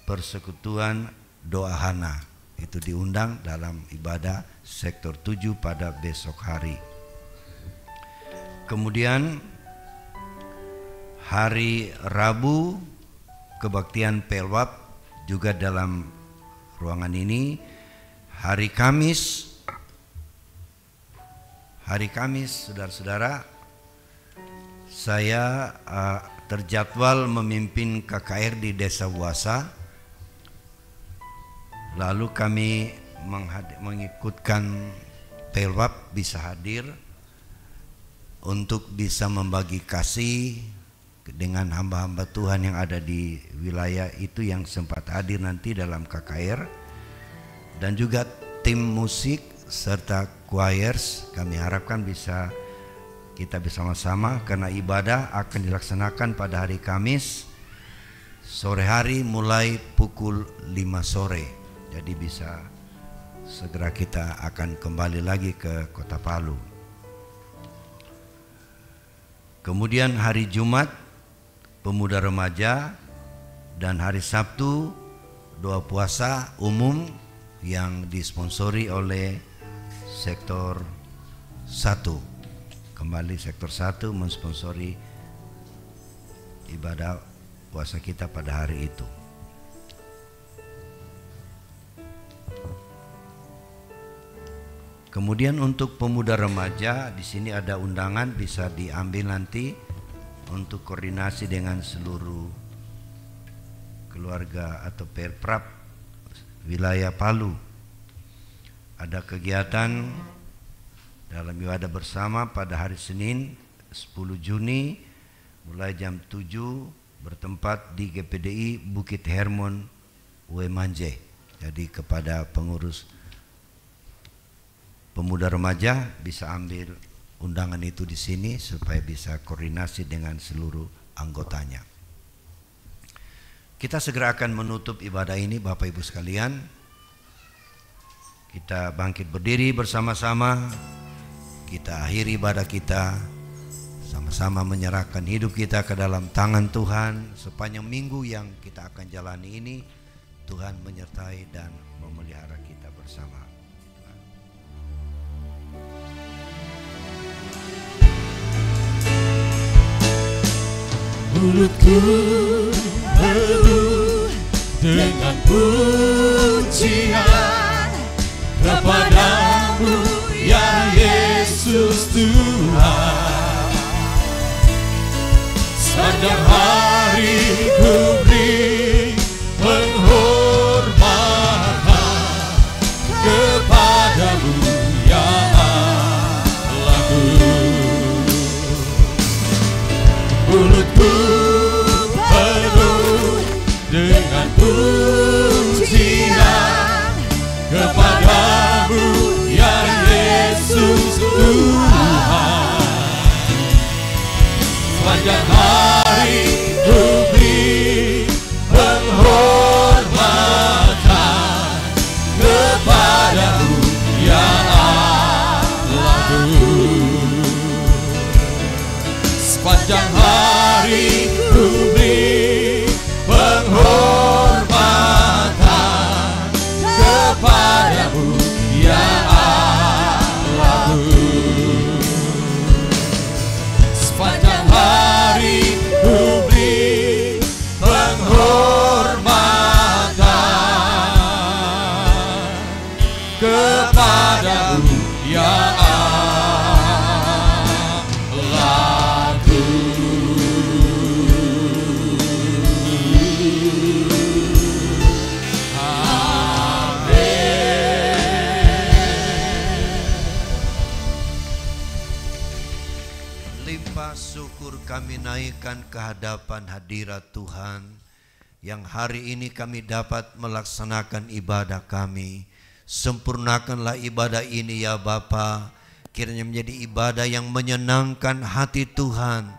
persekutuan doa Hana, itu diundang dalam ibadah sektor 7 pada besok hari. Kemudian hari Rabu kebaktian Pelwap juga dalam ruangan ini. Hari Kamis saudara-saudara, saya terjadwal memimpin KKR di Desa Wasa. Lalu kami mengikutkan Pelwap bisa hadir untuk bisa membagi kasih dengan hamba-hamba Tuhan yang ada di wilayah itu yang sempat hadir nanti dalam KKR, dan juga tim musik serta choirs. Kami harapkan bisa kita bersama-sama karena ibadah akan dilaksanakan pada hari Kamis sore hari mulai pukul 5 sore. Jadi bisa segera kita akan kembali lagi ke Kota Palu. Kemudian hari Jumat pemuda remaja, dan hari Sabtu doa puasa umum yang disponsori oleh sektor 1. Kembali sektor 1 mensponsori ibadah puasa kita pada hari itu. Kemudian untuk pemuda remaja, di sini ada undangan, bisa diambil nanti untuk koordinasi dengan seluruh keluarga atau Perprap wilayah Palu. Ada kegiatan dalam ibadah bersama pada hari Senin 10 Juni mulai jam 7 bertempat di GPDI Bukit Hermon Wemanje. Jadi kepada pengurus pemuda remaja bisa ambil undangan itu di sini supaya bisa koordinasi dengan seluruh anggotanya. Kita segera akan menutup ibadah ini, Bapak Ibu sekalian. Kita bangkit berdiri bersama-sama. Kita akhiri ibadah kita, sama-sama menyerahkan hidup kita ke dalam tangan Tuhan. Sepanjang minggu yang kita akan jalani ini, Tuhan menyertai dan memelihara kita bersama. Mulutku penuh dengan pujian kepadamu ya Yesus Tuhan. Sepanjang hari ku beri penghormatan kepadamu ya Allahku. Mulutku penuh dengan pujian kepadamu ya Yesus Tuhan. Sepanjang hari ku beri penghormatan kepadamu ya Allahku. Sepanjang hari ku beri penghormatan kepadamu ya Allahku. Sepanjang hari ku beri penghormatan kepadamu ya kami naikkan ke hadapan hadirat Tuhan yang hari ini kami dapat melaksanakan ibadah kami. Sempurnakanlah ibadah ini ya Bapa, kiranya menjadi ibadah yang menyenangkan hati Tuhan,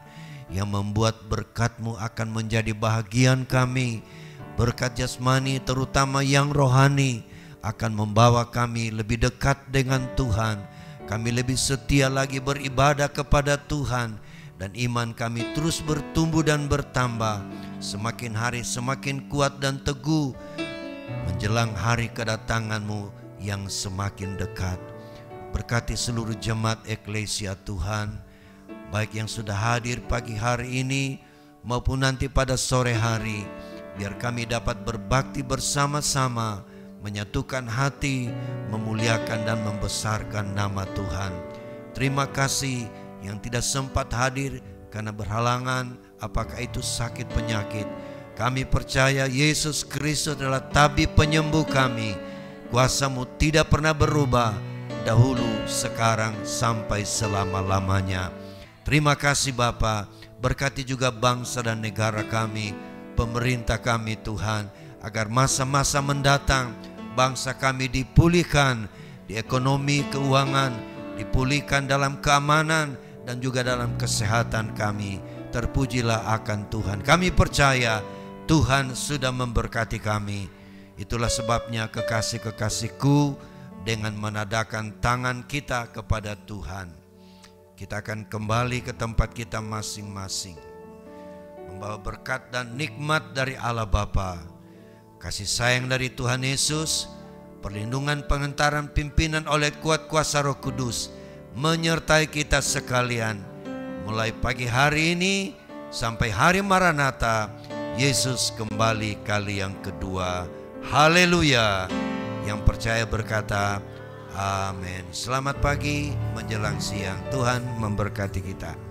yang membuat berkat-Mu akan menjadi bahagian kami. Berkat jasmani terutama yang rohani akan membawa kami lebih dekat dengan Tuhan. Kami lebih setia lagi beribadah kepada Tuhan, dan iman kami terus bertumbuh dan bertambah, semakin hari semakin kuat dan teguh menjelang hari kedatangan-Mu yang semakin dekat. Berkati seluruh jemaat eklesia Tuhan, baik yang sudah hadir pagi hari ini maupun nanti pada sore hari, biar kami dapat berbakti bersama-sama, menyatukan hati, memuliakan dan membesarkan nama Tuhan. Terima kasih yang tidak sempat hadir karena berhalangan, apakah itu sakit penyakit. Kami percaya Yesus Kristus adalah tabib penyembuh kami. Kuasa-Mu tidak pernah berubah, dahulu, sekarang, sampai selama-lamanya. Terima kasih Bapa. Berkati juga bangsa dan negara kami, pemerintah kami Tuhan, agar masa-masa mendatang bangsa kami dipulihkan di ekonomi, keuangan, dipulihkan dalam keamanan dan juga dalam kesehatan kami. Terpujilah akan Tuhan. Kami percaya Tuhan sudah memberkati kami. Itulah sebabnya kekasih-kekasihku, dengan menadahkan tangan kita kepada Tuhan, kita akan kembali ke tempat kita masing-masing, membawa berkat dan nikmat dari Allah Bapa, kasih sayang dari Tuhan Yesus, perlindungan pengentaran pimpinan oleh kuat kuasa Roh Kudus menyertai kita sekalian mulai pagi hari ini sampai hari Maranatha, Yesus kembali kali yang kedua. Haleluya. Yang percaya berkata amin. Selamat pagi menjelang siang. Tuhan memberkati kita.